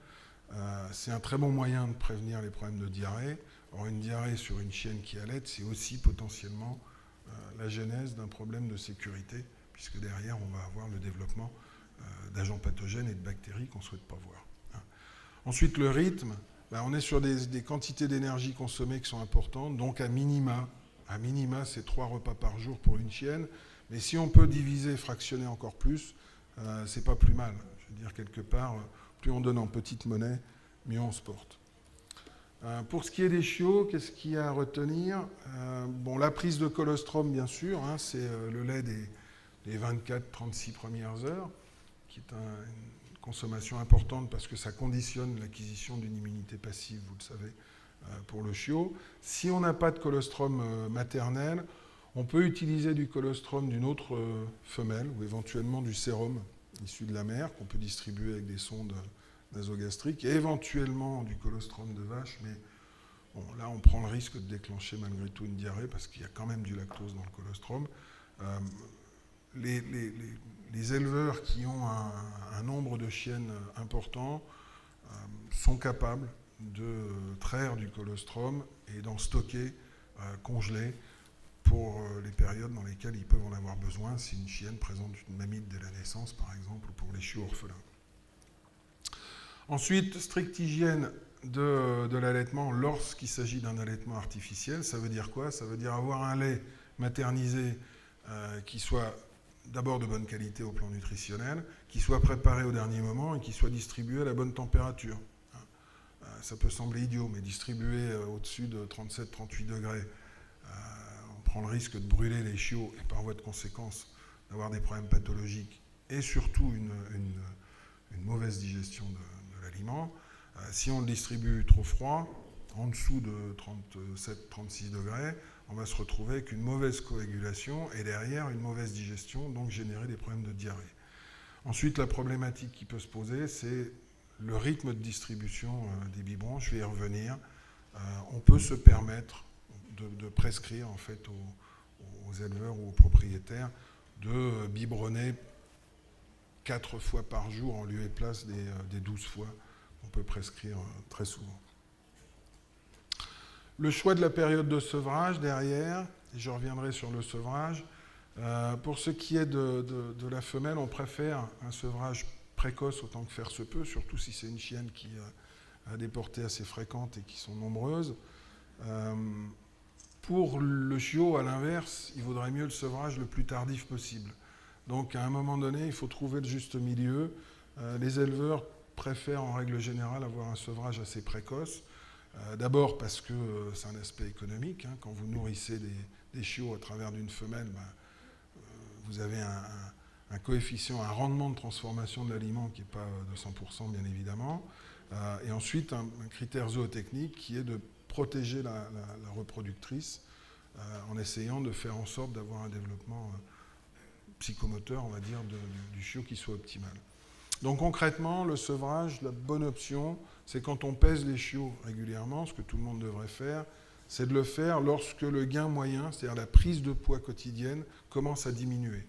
C'est un très bon moyen de prévenir les problèmes de diarrhée. Or, une diarrhée sur une chienne qui allait, c'est aussi potentiellement la genèse d'un problème de sécurité, puisque derrière, on va avoir le développement d'agents pathogènes et de bactéries qu'on ne souhaite pas voir. Ensuite, le rythme. On est sur des quantités d'énergie consommées qui sont importantes, donc à minima, c'est 3 repas par jour pour une chienne, mais si on peut diviser, fractionner encore plus, c'est pas plus mal. Je veux dire, quelque part, plus on donne en petite monnaie, mieux on se porte. Pour ce qui est des chiots, qu'est-ce qu'il y a à retenir ? Bon, la prise de colostrum, bien sûr, c'est le lait des 24-36 premières heures, qui est une consommation importante parce que ça conditionne l'acquisition d'une immunité passive, vous le savez, pour le chiot. Si on n'a pas de colostrum maternel, on peut utiliser du colostrum d'une autre femelle ou éventuellement du sérum issu de la mère qu'on peut distribuer avec des sondes nasogastriques et éventuellement du colostrum de vache, mais bon, là on prend le risque de déclencher malgré tout une diarrhée parce qu'il y a quand même du lactose dans le colostrum. Les éleveurs qui ont un nombre de chiennes important sont capables de traire du colostrum et d'en stocker congelé pour les périodes dans lesquelles ils peuvent en avoir besoin si une chienne présente une mamite dès la naissance, par exemple, ou pour les chiots orphelins. Ensuite, stricte hygiène de l'allaitement lorsqu'il s'agit d'un allaitement artificiel. Ça veut dire quoi ? Ça veut dire avoir un lait maternisé qui soit d'abord de bonne qualité au plan nutritionnel, qui soit préparé au dernier moment et qui soit distribué à la bonne température. Ça peut sembler idiot, mais distribué au-dessus de 37-38 degrés, on prend le risque de brûler les chiots et par voie de conséquence d'avoir des problèmes pathologiques et surtout une mauvaise digestion de l'aliment. Si on le distribue trop froid, en dessous de 37-36 degrés, on va se retrouver avec une mauvaise coagulation et derrière une mauvaise digestion, donc générer des problèmes de diarrhée. Ensuite, la problématique qui peut se poser, c'est le rythme de distribution des biberons. Je vais y revenir. On peut se permettre de prescrire en fait aux éleveurs ou aux propriétaires de biberonner 4 fois par jour en lieu et place des 12 fois qu'on peut prescrire très souvent. Le choix de la période de sevrage derrière, et je reviendrai sur le sevrage. Pour ce qui est de la femelle, on préfère un sevrage précoce autant que faire se peut, surtout si c'est une chienne qui a des portées assez fréquentes et qui sont nombreuses. Pour le chiot, à l'inverse, il vaudrait mieux le sevrage le plus tardif possible. Donc à un moment donné, il faut trouver le juste milieu. Les éleveurs préfèrent en règle générale avoir un sevrage assez précoce. D'abord parce que c'est un aspect économique. Quand vous nourrissez des chiots à travers d'une femelle, vous avez un coefficient, un rendement de transformation de l'aliment qui n'est pas de 100% bien évidemment. Et ensuite un critère zootechnique qui est de protéger la reproductrice en essayant de faire en sorte d'avoir un développement psychomoteur, on va dire, du chiot qui soit optimal. Donc concrètement, le sevrage, la bonne option, c'est quand on pèse les chiots régulièrement, ce que tout le monde devrait faire, c'est de le faire lorsque le gain moyen, c'est-à-dire la prise de poids quotidienne, commence à diminuer.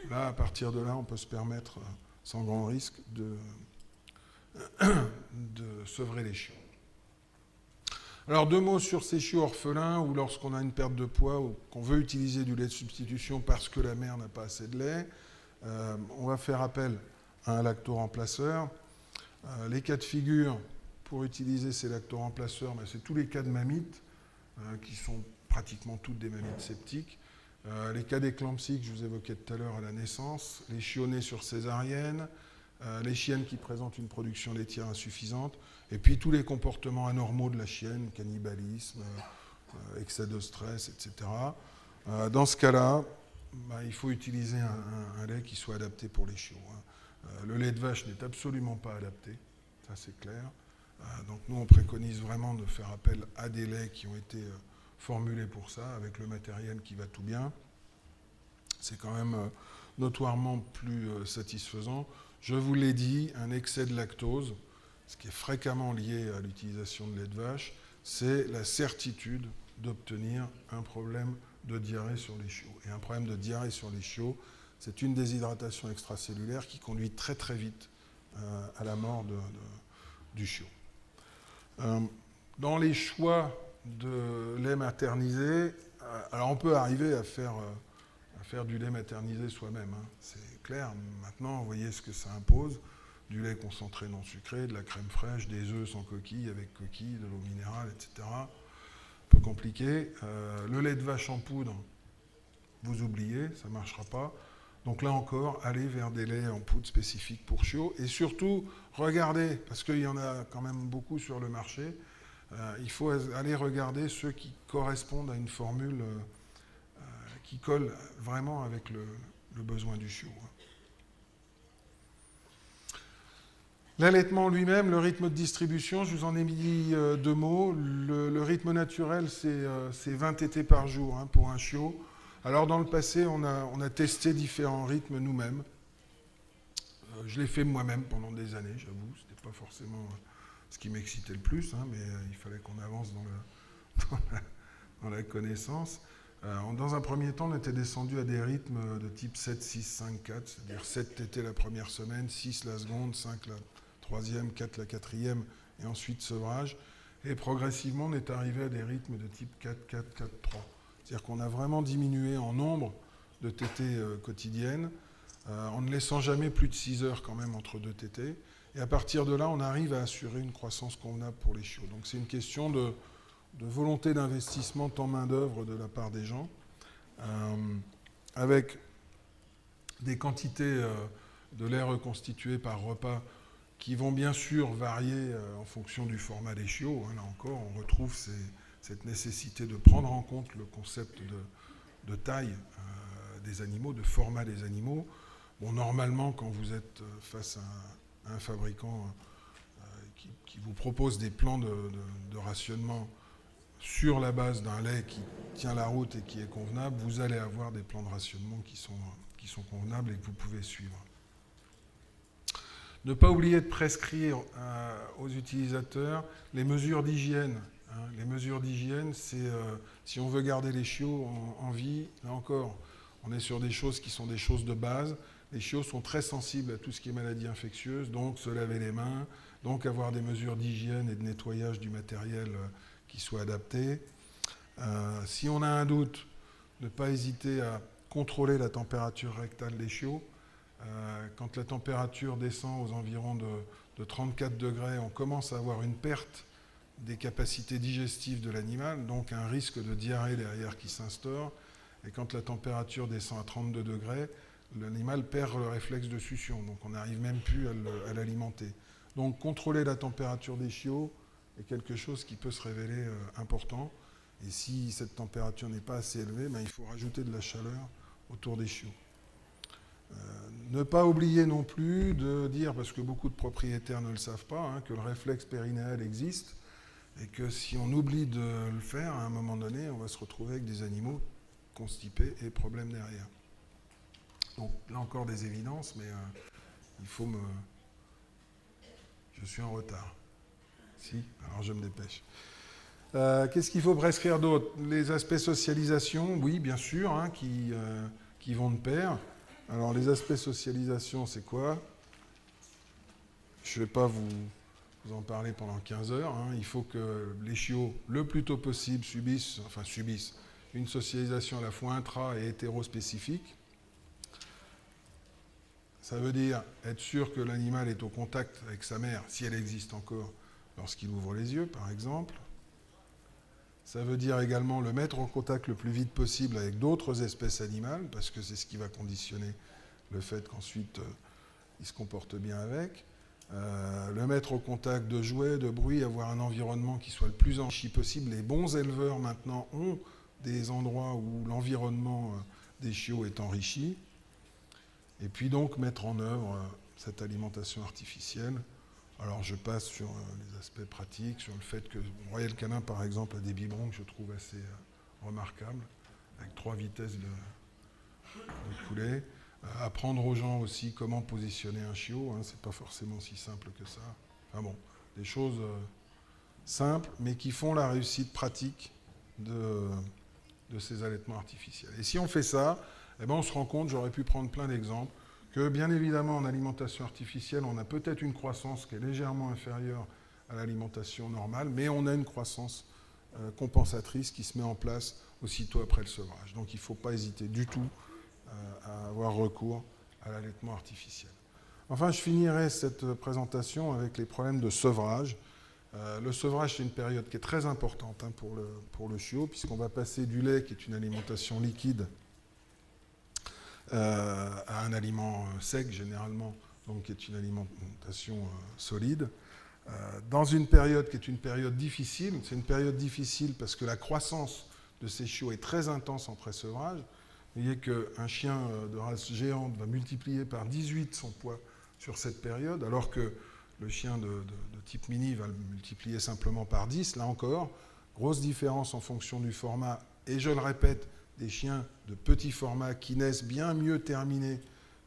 Là, à partir de là, on peut se permettre, sans grand risque, de sevrer les chiots. Alors, 2 mots sur ces chiots orphelins ou lorsqu'on a une perte de poids ou qu'on veut utiliser du lait de substitution parce que la mère n'a pas assez de lait. On va faire appel à un lactoremplaceur. Les cas de figure pour utiliser ces lactoremplaceurs, c'est tous les cas de mammites, qui sont pratiquement toutes des mammites septiques. Les cas d'éclampsie que je vous évoquais tout à l'heure à la naissance, les chiots nés sur césarienne, les chiennes qui présentent une production laitière insuffisante, et puis tous les comportements anormaux de la chienne, cannibalisme, excès de stress, etc. Dans ce cas-là, il faut utiliser un lait qui soit adapté pour les chiots. Le lait de vache n'est absolument pas adapté, ça c'est clair. Donc nous, on préconise vraiment de faire appel à des laits qui ont été formulés pour ça, avec le matériel qui va tout bien. C'est quand même notoirement plus satisfaisant. Je vous l'ai dit, un excès de lactose, ce qui est fréquemment lié à l'utilisation de lait de vache, c'est la certitude d'obtenir un problème de diarrhée sur les chiots. Et un problème de diarrhée sur les chiots, c'est une déshydratation extracellulaire qui conduit très très vite à la mort du chiot. Dans les choix de lait maternisé, alors on peut arriver à faire du lait maternisé soi-même, c'est clair. Maintenant, vous voyez ce que ça impose. Du lait concentré non sucré, de la crème fraîche, des œufs sans coquille, avec coquille, de l'eau minérale, etc. Un peu compliqué. Le lait de vache en poudre, vous oubliez, ça ne marchera pas. Donc là encore, allez vers des laits en poudre spécifiques pour chiots. Et surtout, regardez, parce qu'il y en a quand même beaucoup sur le marché, il faut aller regarder ceux qui correspondent à une formule qui colle vraiment avec le besoin du chiot. L'allaitement lui-même, le rythme de distribution, je vous en ai mis 2 mots. Le rythme naturel, c'est 20 tétés par jour pour un chiot. Alors dans le passé, on a testé différents rythmes nous-mêmes. Je l'ai fait moi-même pendant des années, j'avoue. Ce n'était pas forcément ce qui m'excitait le plus, mais il fallait qu'on avance dans la connaissance. Dans un premier temps, on était descendu à des rythmes de type 7, 6, 5, 4, c'est-à-dire 7 tétés la première semaine, 6 la seconde, 5 la troisième, 4 la quatrième, et ensuite sevrage. Et progressivement, on est arrivé à des rythmes de type 4, 4, 4, 3. C'est-à-dire qu'on a vraiment diminué en nombre de tétées quotidiennes, en ne laissant jamais plus de 6 heures quand même entre 2 tétées. Et à partir de là, on arrive à assurer une croissance convenable pour les chiots. Donc c'est une question de volonté d'investissement en main-d'œuvre de la part des gens, avec des quantités de lait reconstitué par repas qui vont bien sûr varier en fonction du format des chiots. Là encore, on retrouve cette nécessité de prendre en compte le concept de taille des animaux, de format des animaux. Bon, normalement, quand vous êtes face à un fabricant qui vous propose des plans de rationnement sur la base d'un lait qui tient la route et qui est convenable, vous allez avoir des plans de rationnement qui sont convenables et que vous pouvez suivre. Ne pas oublier de prescrire aux utilisateurs les mesures d'hygiène. Les mesures d'hygiène, c'est si on veut garder les chiots en vie, là encore, on est sur des choses qui sont des choses de base. Les chiots sont très sensibles à tout ce qui est maladie infectieuse, donc se laver les mains, donc avoir des mesures d'hygiène et de nettoyage du matériel qui soient adaptées. Si on a un doute, ne pas hésiter à contrôler la température rectale des chiots. Quand la température descend aux environs de 34 degrés, on commence à avoir une perte des capacités digestives de l'animal, donc un risque de diarrhée derrière qui s'instaure. Et quand la température descend à 32 degrés, l'animal perd le réflexe de succion, donc on n'arrive même plus à l'alimenter. Donc contrôler la température des chiots est quelque chose qui peut se révéler important. Et si cette température n'est pas assez élevée, il faut rajouter de la chaleur autour des chiots. Ne pas oublier non plus de dire, parce que beaucoup de propriétaires ne le savent pas, que le réflexe périnéal existe et que si on oublie de le faire, à un moment donné, on va se retrouver avec des animaux constipés et problèmes derrière. Donc là encore des évidences, mais il faut me... Je suis en retard. Si, alors je me dépêche. Qu'est-ce qu'il faut prescrire d'autre? Les aspects socialisation, oui, bien sûr, hein, qui vont de pair. Alors les aspects socialisation, c'est quoi? Je ne vais pas vous en parler pendant 15 heures. Hein. Il faut que les chiots, le plus tôt possible, subissent une socialisation à la fois intra- et hétérospécifique. Ça veut dire être sûr que l'animal est au contact avec sa mère, si elle existe encore, lorsqu'il ouvre les yeux, par exemple. Ça veut dire également le mettre en contact le plus vite possible avec d'autres espèces animales, parce que c'est ce qui va conditionner le fait qu'ensuite il se comporte bien avec. Le mettre au contact de jouets, de bruits, avoir un environnement qui soit le plus enrichi possible. Les bons éleveurs maintenant ont des endroits où l'environnement des chiots est enrichi. Et puis donc mettre en œuvre cette alimentation artificielle. Alors je passe sur les aspects pratiques, sur le fait que Royal Canin par exemple a des biberons que je trouve assez remarquables, avec 3 vitesses de coulée. Apprendre aux gens aussi comment positionner un chiot, hein, c'est pas forcément si simple que ça. Enfin bon, des choses simples, mais qui font la réussite pratique de ces allaitements artificiels. Et si on fait ça, eh ben on se rend compte, j'aurais pu prendre plein d'exemples, que bien évidemment en alimentation artificielle, on a peut-être une croissance qui est légèrement inférieure à l'alimentation normale, mais on a une croissance compensatrice qui se met en place aussitôt après le sevrage. Donc il ne faut pas hésiter du tout à avoir recours à l'allaitement artificiel. Enfin, je finirai cette présentation avec les problèmes de sevrage. Le sevrage, c'est une période qui est très importante hein, pour le chiot, puisqu'on va passer du lait, qui est une alimentation liquide, à un aliment sec, généralement, donc qui est une alimentation solide. Dans une période qui est une période difficile, c'est une période difficile parce que la croissance de ces chiots est très intense en pré-sevrage. Vous voyez qu'un chien de race géante va multiplier par 18 son poids sur cette période, alors que le chien de type mini va le multiplier simplement par 10. Là encore, grosse différence en fonction du format. Et je le répète, des chiens de petit format qui naissent bien mieux terminés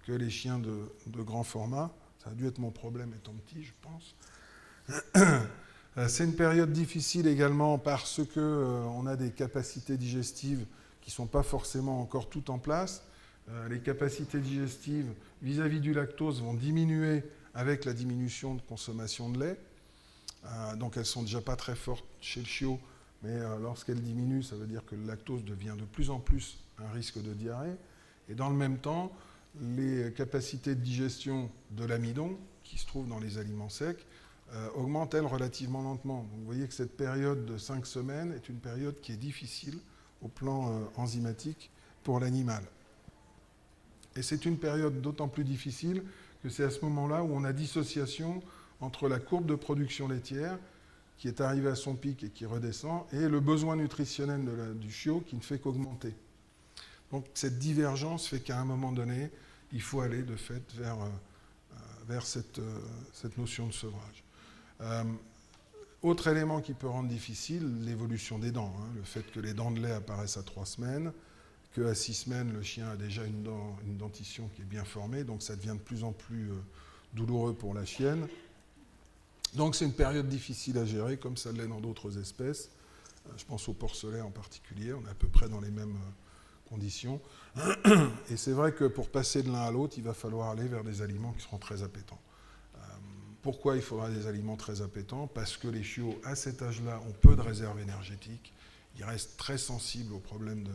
que les chiens de grand format. Ça a dû être mon problème étant petit, je pense. C'est une période difficile également parce qu'on a des capacités digestives qui ne sont pas forcément encore toutes en place. Les capacités digestives vis-à-vis du lactose vont diminuer avec la diminution de consommation de lait. Donc elles ne sont déjà pas très fortes chez le chiot, mais lorsqu'elles diminuent, ça veut dire que le lactose devient de plus en plus un risque de diarrhée. Et dans le même temps, les capacités de digestion de l'amidon, qui se trouve dans les aliments secs, augmentent, elles, relativement lentement. Donc vous voyez que cette période de 5 semaines est une période qui est difficile au plan enzymatique pour l'animal. Et c'est une période d'autant plus difficile que c'est à ce moment-là où on a dissociation entre la courbe de production laitière, qui est arrivée à son pic et qui redescend, et le besoin nutritionnel du chiot qui ne fait qu'augmenter. Donc cette divergence fait qu'à un moment donné, il faut aller de fait vers cette notion de sevrage. Autre élément qui peut rendre difficile, l'évolution des dents. Hein, le fait que les dents de lait apparaissent à 3 semaines, qu'à 6 semaines, le chien a déjà une dentition qui est bien formée, donc ça devient de plus en plus douloureux pour la chienne. Donc c'est une période difficile à gérer, comme ça l'est dans d'autres espèces. Je pense au porcelet en particulier, on est à peu près dans les mêmes conditions. Et c'est vrai que pour passer de l'un à l'autre, il va falloir aller vers des aliments qui seront très appétants. Pourquoi il faudra des aliments très appétants? Parce que les chiots, à cet âge-là, ont peu de réserves énergétiques. Ils restent très sensibles aux problèmes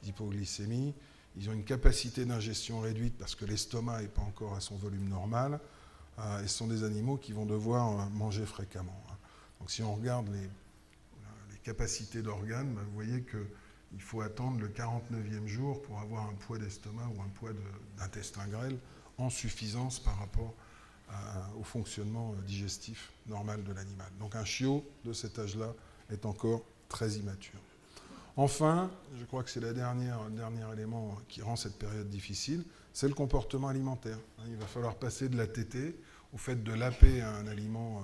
d'hypoglycémie. Ils ont une capacité d'ingestion réduite parce que l'estomac n'est pas encore à son volume normal. Et ce sont des animaux qui vont devoir manger fréquemment. Donc si on regarde les capacités d'organes, vous voyez qu'il faut attendre le 49e jour pour avoir un poids d'estomac ou un poids d'intestin grêle en suffisance par rapport au fonctionnement digestif normal de l'animal. Donc un chiot de cet âge-là est encore très immature. Enfin, je crois que c'est le dernier élément qui rend cette période difficile, c'est le comportement alimentaire. Il va falloir passer de la tétée au fait de laper un aliment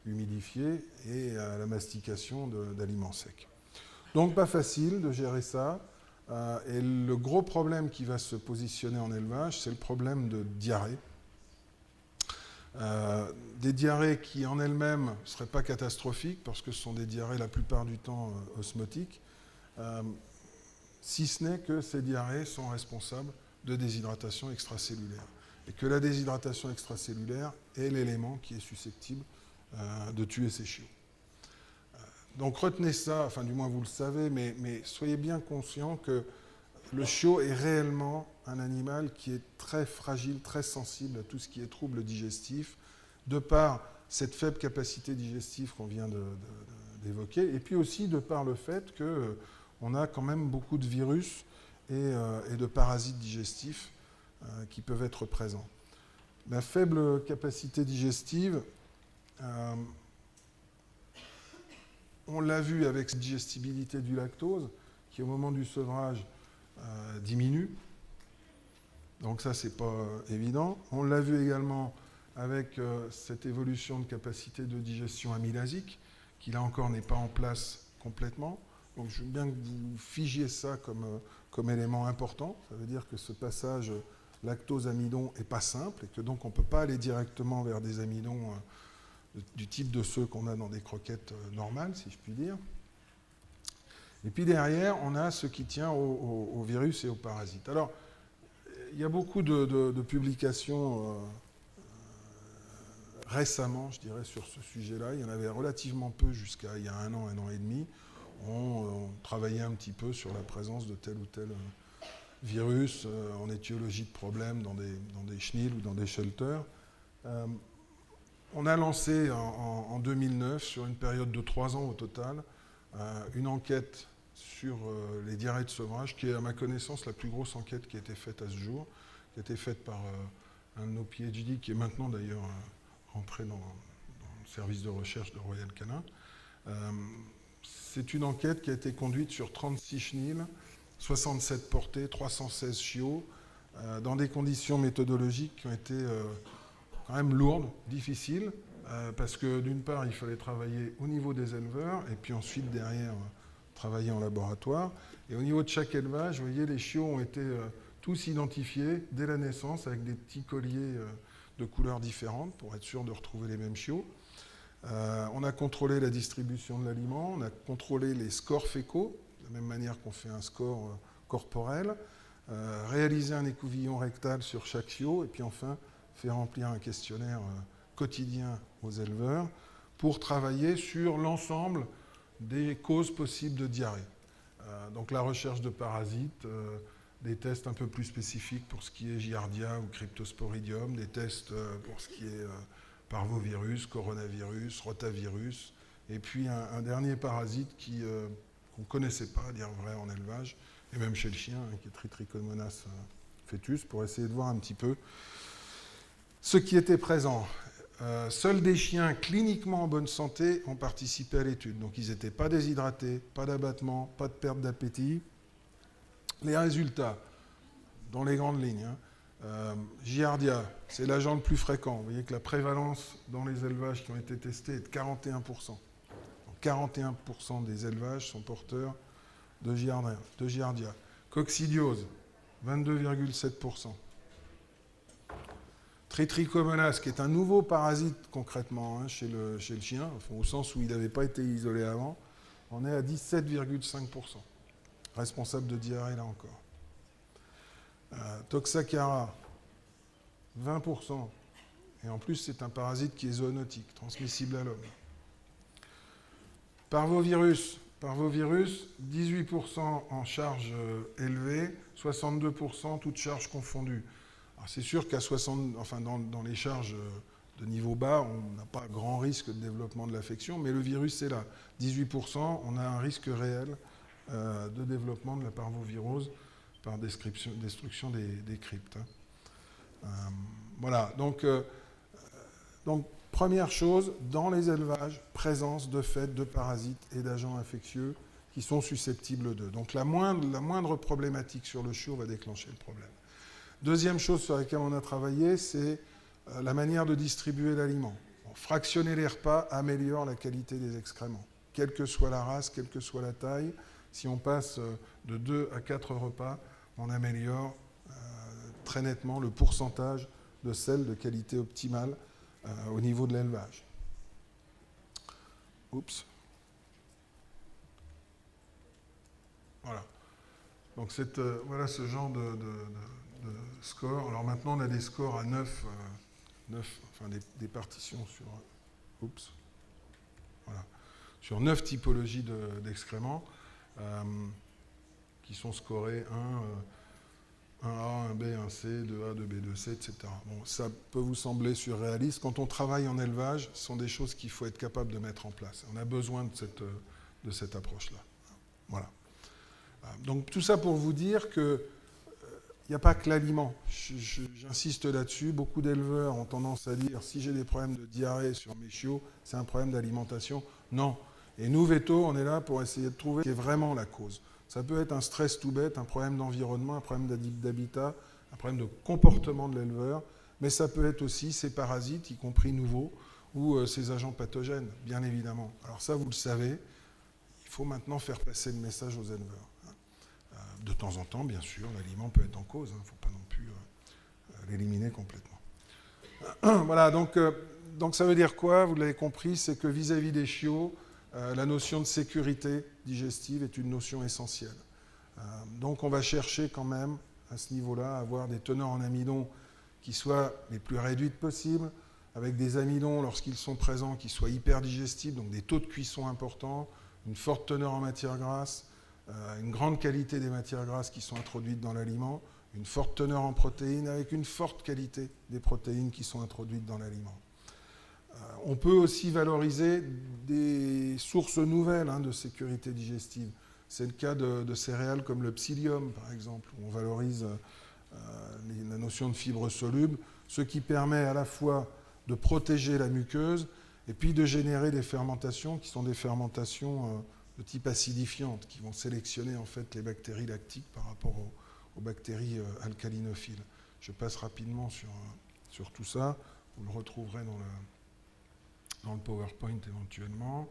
humidifié et à la mastication d'aliments secs. Donc pas facile de gérer ça. Et le gros problème qui va se positionner en élevage, c'est le problème de diarrhée. Des diarrhées qui en elles-mêmes ne seraient pas catastrophiques, parce que ce sont des diarrhées la plupart du temps osmotiques, si ce n'est que ces diarrhées sont responsables de déshydratation extracellulaire. Et que la déshydratation extracellulaire est l'élément qui est susceptible de tuer ces chiots. Donc retenez ça, enfin du moins vous le savez, mais soyez bien conscients que le chiot est réellement un animal qui est très fragile, très sensible à tout ce qui est trouble digestif, de par cette faible capacité digestive qu'on vient d'évoquer, et puis aussi de par le fait qu'on a quand même beaucoup de virus et de parasites digestifs qui peuvent être présents. La faible capacité digestive, on l'a vu avec cette digestibilité du lactose, qui au moment du sevrage diminue. Donc ça, c'est pas évident. On l'a vu également avec cette évolution de capacité de digestion amylasique, qui là encore n'est pas en place complètement. Donc je veux bien que vous figiez ça comme élément important. Ça veut dire que ce passage lactose-amidon n'est pas simple et que donc on ne peut pas aller directement vers des amidons du type de ceux qu'on a dans des croquettes normales, si je puis dire. Et puis derrière, on a ce qui tient au virus et aux parasites. Alors, il y a beaucoup de publications récemment, je dirais, sur ce sujet-là. Il y en avait relativement peu jusqu'à il y a un an et demi. On travaillait un petit peu sur la présence de tel ou tel virus en étiologie de problème dans des chenils ou dans des shelters. On a lancé en 2009, sur une période de 3 ans au total, une enquête sur les diarrhées de sevrage, qui est à ma connaissance la plus grosse enquête qui a été faite à ce jour, qui a été faite par un de nos PhD, qui est maintenant d'ailleurs rentré dans le service de recherche de Royal Canin. C'est une enquête qui a été conduite sur 36 chenils, 67 portées, 316 chiots, dans des conditions méthodologiques qui ont été quand même lourdes, difficiles, parce que d'une part, il fallait travailler au niveau des éleveurs, et puis ensuite, derrière, travailler en laboratoire. Et au niveau de chaque élevage, vous voyez, les chiots ont été tous identifiés dès la naissance, avec des petits colliers de couleurs différentes, pour être sûr de retrouver les mêmes chiots. On a contrôlé la distribution de l'aliment, on a contrôlé les scores fécaux, de la même manière qu'on fait un score corporel, réalisé un écouvillon rectal sur chaque chiot, et puis enfin, fait remplir un questionnaire quotidien aux éleveurs pour travailler sur l'ensemble des causes possibles de diarrhée. Donc la recherche de parasites, des tests un peu plus spécifiques pour ce qui est Giardia ou Cryptosporidium, des tests pour ce qui est parvovirus, coronavirus, rotavirus, et puis un dernier parasite qu'on ne connaissait pas, à dire vrai, en élevage, et même chez le chien, qui est Trichomonas foetus, pour essayer de voir un petit peu ce qui était présent. Seuls des chiens cliniquement en bonne santé ont participé à l'étude. Donc ils n'étaient pas déshydratés, pas d'abattement, pas de perte d'appétit. Les résultats, dans les grandes lignes. Giardia, c'est l'agent le plus fréquent. Vous voyez que la prévalence dans les élevages qui ont été testés est de 41%. Donc 41% des élevages sont porteurs de Giardia. Coccidiose, 22,7%. Trichomonas, qui est un nouveau parasite concrètement chez le chien, enfin, au sens où il n'avait pas été isolé avant, on est à 17,5%. Responsable de diarrhée là encore. Toxacara, 20%. Et en plus, c'est un parasite qui est zoonotique, transmissible à l'homme. Parvovirus, 18% en charge élevée, 62% toutes charges confondues. Alors c'est sûr qu'à dans les charges de niveau bas, on n'a pas grand risque de développement de l'affection, mais le virus est là. 18%, on a un risque réel de développement de la parvovirose par destruction des cryptes. Voilà, donc première chose, dans les élevages, présence de fait de parasites et d'agents infectieux qui sont susceptibles d'eux. Donc la moindre problématique sur le chiot va déclencher le problème. Deuxième chose sur laquelle on a travaillé, c'est la manière de distribuer l'aliment. Fractionner les repas améliore la qualité des excréments. Quelle que soit la race, quelle que soit la taille, Si on passe de 2 à 4 repas, on améliore très nettement le pourcentage de sel de qualité optimale au niveau de l'élevage. Oups. Voilà. Donc voilà ce genre de score. Alors maintenant, on a des scores à 9 enfin des partitions sur... Oups. Voilà. Sur 9 typologies d'excréments qui sont scorés 1A, 1B, 1C, 2A, 2B, 2C, etc. Bon, ça peut vous sembler surréaliste. Quand on travaille en élevage, ce sont des choses qu'il faut être capable de mettre en place. On a besoin de cette approche-là. Voilà. Donc tout ça pour vous dire qu'il n'y a pas que l'aliment. J'insiste là-dessus. Beaucoup d'éleveurs ont tendance à dire si j'ai des problèmes de diarrhée sur mes chiots, c'est un problème d'alimentation. Non. Et nous, Veto, on est là pour essayer de trouver ce qui est vraiment la cause. Ça peut être un stress tout bête, un problème d'environnement, un problème d'habitat, un problème de comportement de l'éleveur, mais ça peut être aussi ces parasites, y compris nouveaux, ou ces agents pathogènes, bien évidemment. Alors ça, vous le savez, il faut maintenant faire passer le message aux éleveurs. De temps en temps, bien sûr, l'aliment peut être en cause, il ne faut pas non plus l'éliminer complètement. Voilà, donc ça veut dire quoi? Vous l'avez compris, c'est que vis-à-vis des chiots, la notion de sécurité digestive est une notion essentielle. Donc on va chercher quand même, à ce niveau-là, à avoir des teneurs en amidon qui soient les plus réduites possibles, avec des amidons, lorsqu'ils sont présents, qui soient hyper digestibles, donc des taux de cuisson importants, une forte teneur en matières grasses, une grande qualité des matières grasses qui sont introduites dans l'aliment, une forte teneur en protéines, avec une forte qualité des protéines qui sont introduites dans l'aliment. On peut aussi valoriser des sources nouvelles de sécurité digestive. C'est le cas de céréales comme le psyllium, par exemple, où on valorise la notion de fibres solubles, ce qui permet à la fois de protéger la muqueuse et puis de générer des fermentations qui sont des fermentations de type acidifiante, qui vont sélectionner en fait les bactéries lactiques par rapport aux bactéries alcalinophiles. Je passe rapidement sur tout ça. Vous le retrouverez dans le PowerPoint éventuellement.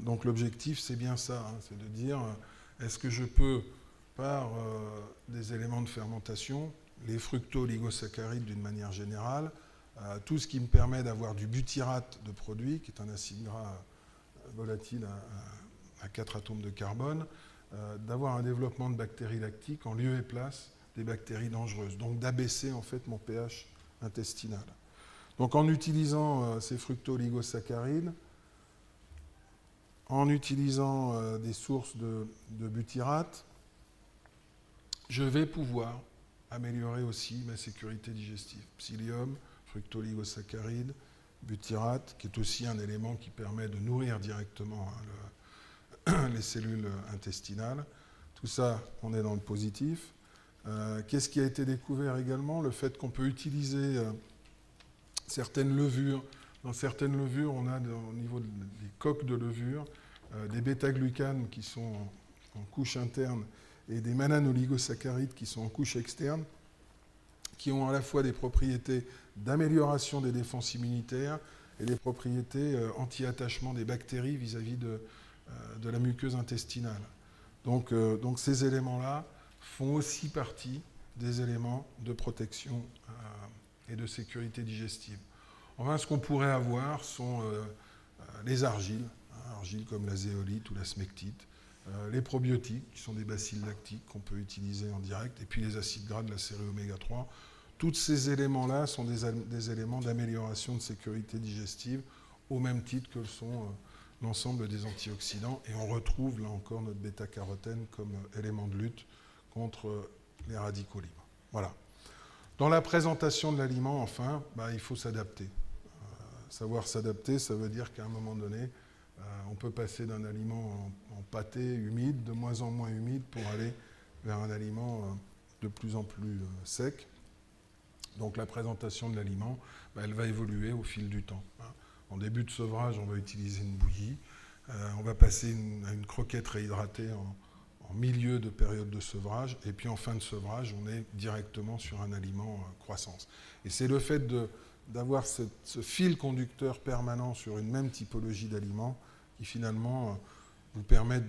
Donc l'objectif, c'est bien ça, c'est de dire, est-ce que je peux, par des éléments de fermentation, les fructo-oligosaccharides d'une manière générale, tout ce qui me permet d'avoir du butyrate de produit, qui est un acide gras volatile à 4 atomes de carbone, d'avoir un développement de bactéries lactiques en lieu et place des bactéries dangereuses, donc d'abaisser en fait mon pH intestinal. Donc en utilisant ces fructo-oligosaccharides, en utilisant des sources de butyrate, je vais pouvoir améliorer aussi ma sécurité digestive. Psyllium, fructo-oligosaccharides, butyrate, qui est aussi un élément qui permet de nourrir directement les cellules intestinales. Tout ça, on est dans le positif. Qu'est-ce qui a été découvert également? Le fait qu'on peut utiliser certaines levures. Dans certaines levures, on a au niveau des coques de levure des bêta-glucanes qui sont en couche interne et des mannanoligosaccharides qui sont en couche externe, qui ont à la fois des propriétés d'amélioration des défenses immunitaires et des propriétés anti-attachement des bactéries vis-à-vis de la muqueuse intestinale. Donc ces éléments-là font aussi partie des éléments de protection et de sécurité digestive. Enfin, ce qu'on pourrait avoir sont les argiles, argiles comme la zéolite ou la smectite, les probiotiques, qui sont des bacilles lactiques qu'on peut utiliser en direct, et puis les acides gras de la série oméga 3. Tous ces éléments-là sont des éléments d'amélioration de sécurité digestive, au même titre que le sont l'ensemble des antioxydants. Et on retrouve là encore notre bêta-carotène comme élément de lutte contre les radicaux libres. Voilà. Dans la présentation de l'aliment, enfin, il faut s'adapter. Savoir s'adapter, ça veut dire qu'à un moment donné, on peut passer d'un aliment en pâté humide, de moins en moins humide, pour aller vers un aliment de plus en plus sec. Donc la présentation de l'aliment, elle va évoluer au fil du temps. En début de sevrage, on va utiliser une bouillie. On va passer à une croquette réhydratée en milieu de période de sevrage. Et puis en fin de sevrage, on est directement sur un aliment croissance. Et c'est le fait d'avoir ce fil conducteur permanent sur une même typologie d'aliments qui finalement vous permet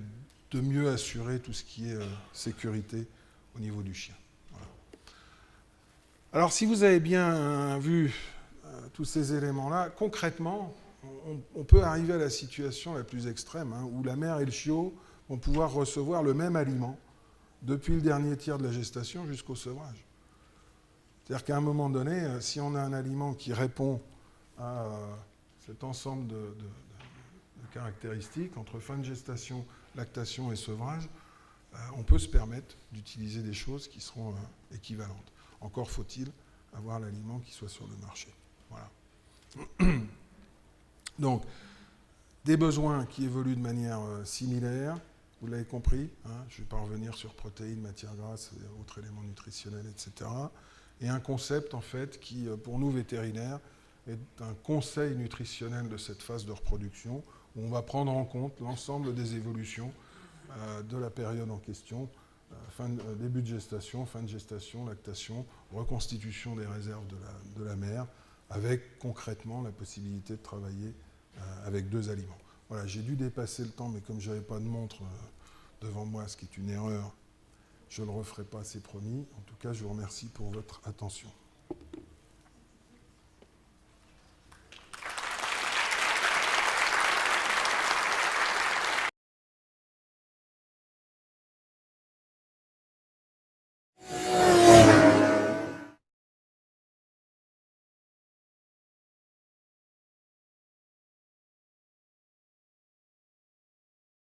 de mieux assurer tout ce qui est sécurité au niveau du chien. Voilà. Alors, si vous avez bien vu tous ces éléments-là, concrètement, on peut arriver à la situation la plus extrême, hein, où la mère et le chiot vont pouvoir recevoir le même aliment depuis le dernier tiers de la gestation jusqu'au sevrage. C'est-à-dire qu'à un moment donné, si on a un aliment qui répond à cet ensemble de caractéristiques entre fin de gestation, lactation et sevrage, on peut se permettre d'utiliser des choses qui seront équivalentes. Encore faut-il avoir l'aliment qui soit sur le marché. Voilà. Donc, des besoins qui évoluent de manière similaire, vous l'avez compris, hein, je ne vais pas revenir sur protéines, matières grasses, et autres éléments nutritionnels, etc. Et un concept, en fait, qui, pour nous vétérinaires, est un conseil nutritionnel de cette phase de reproduction, où on va prendre en compte l'ensemble des évolutions de la période en question, début de gestation, fin de gestation, lactation, reconstitution des réserves de la mère, avec concrètement la possibilité de travailler avec 2 aliments. Voilà, j'ai dû dépasser le temps, mais comme je n'avais pas de montre devant moi, ce qui est une erreur, je ne le referai pas, c'est promis. En tout cas, je vous remercie pour votre attention.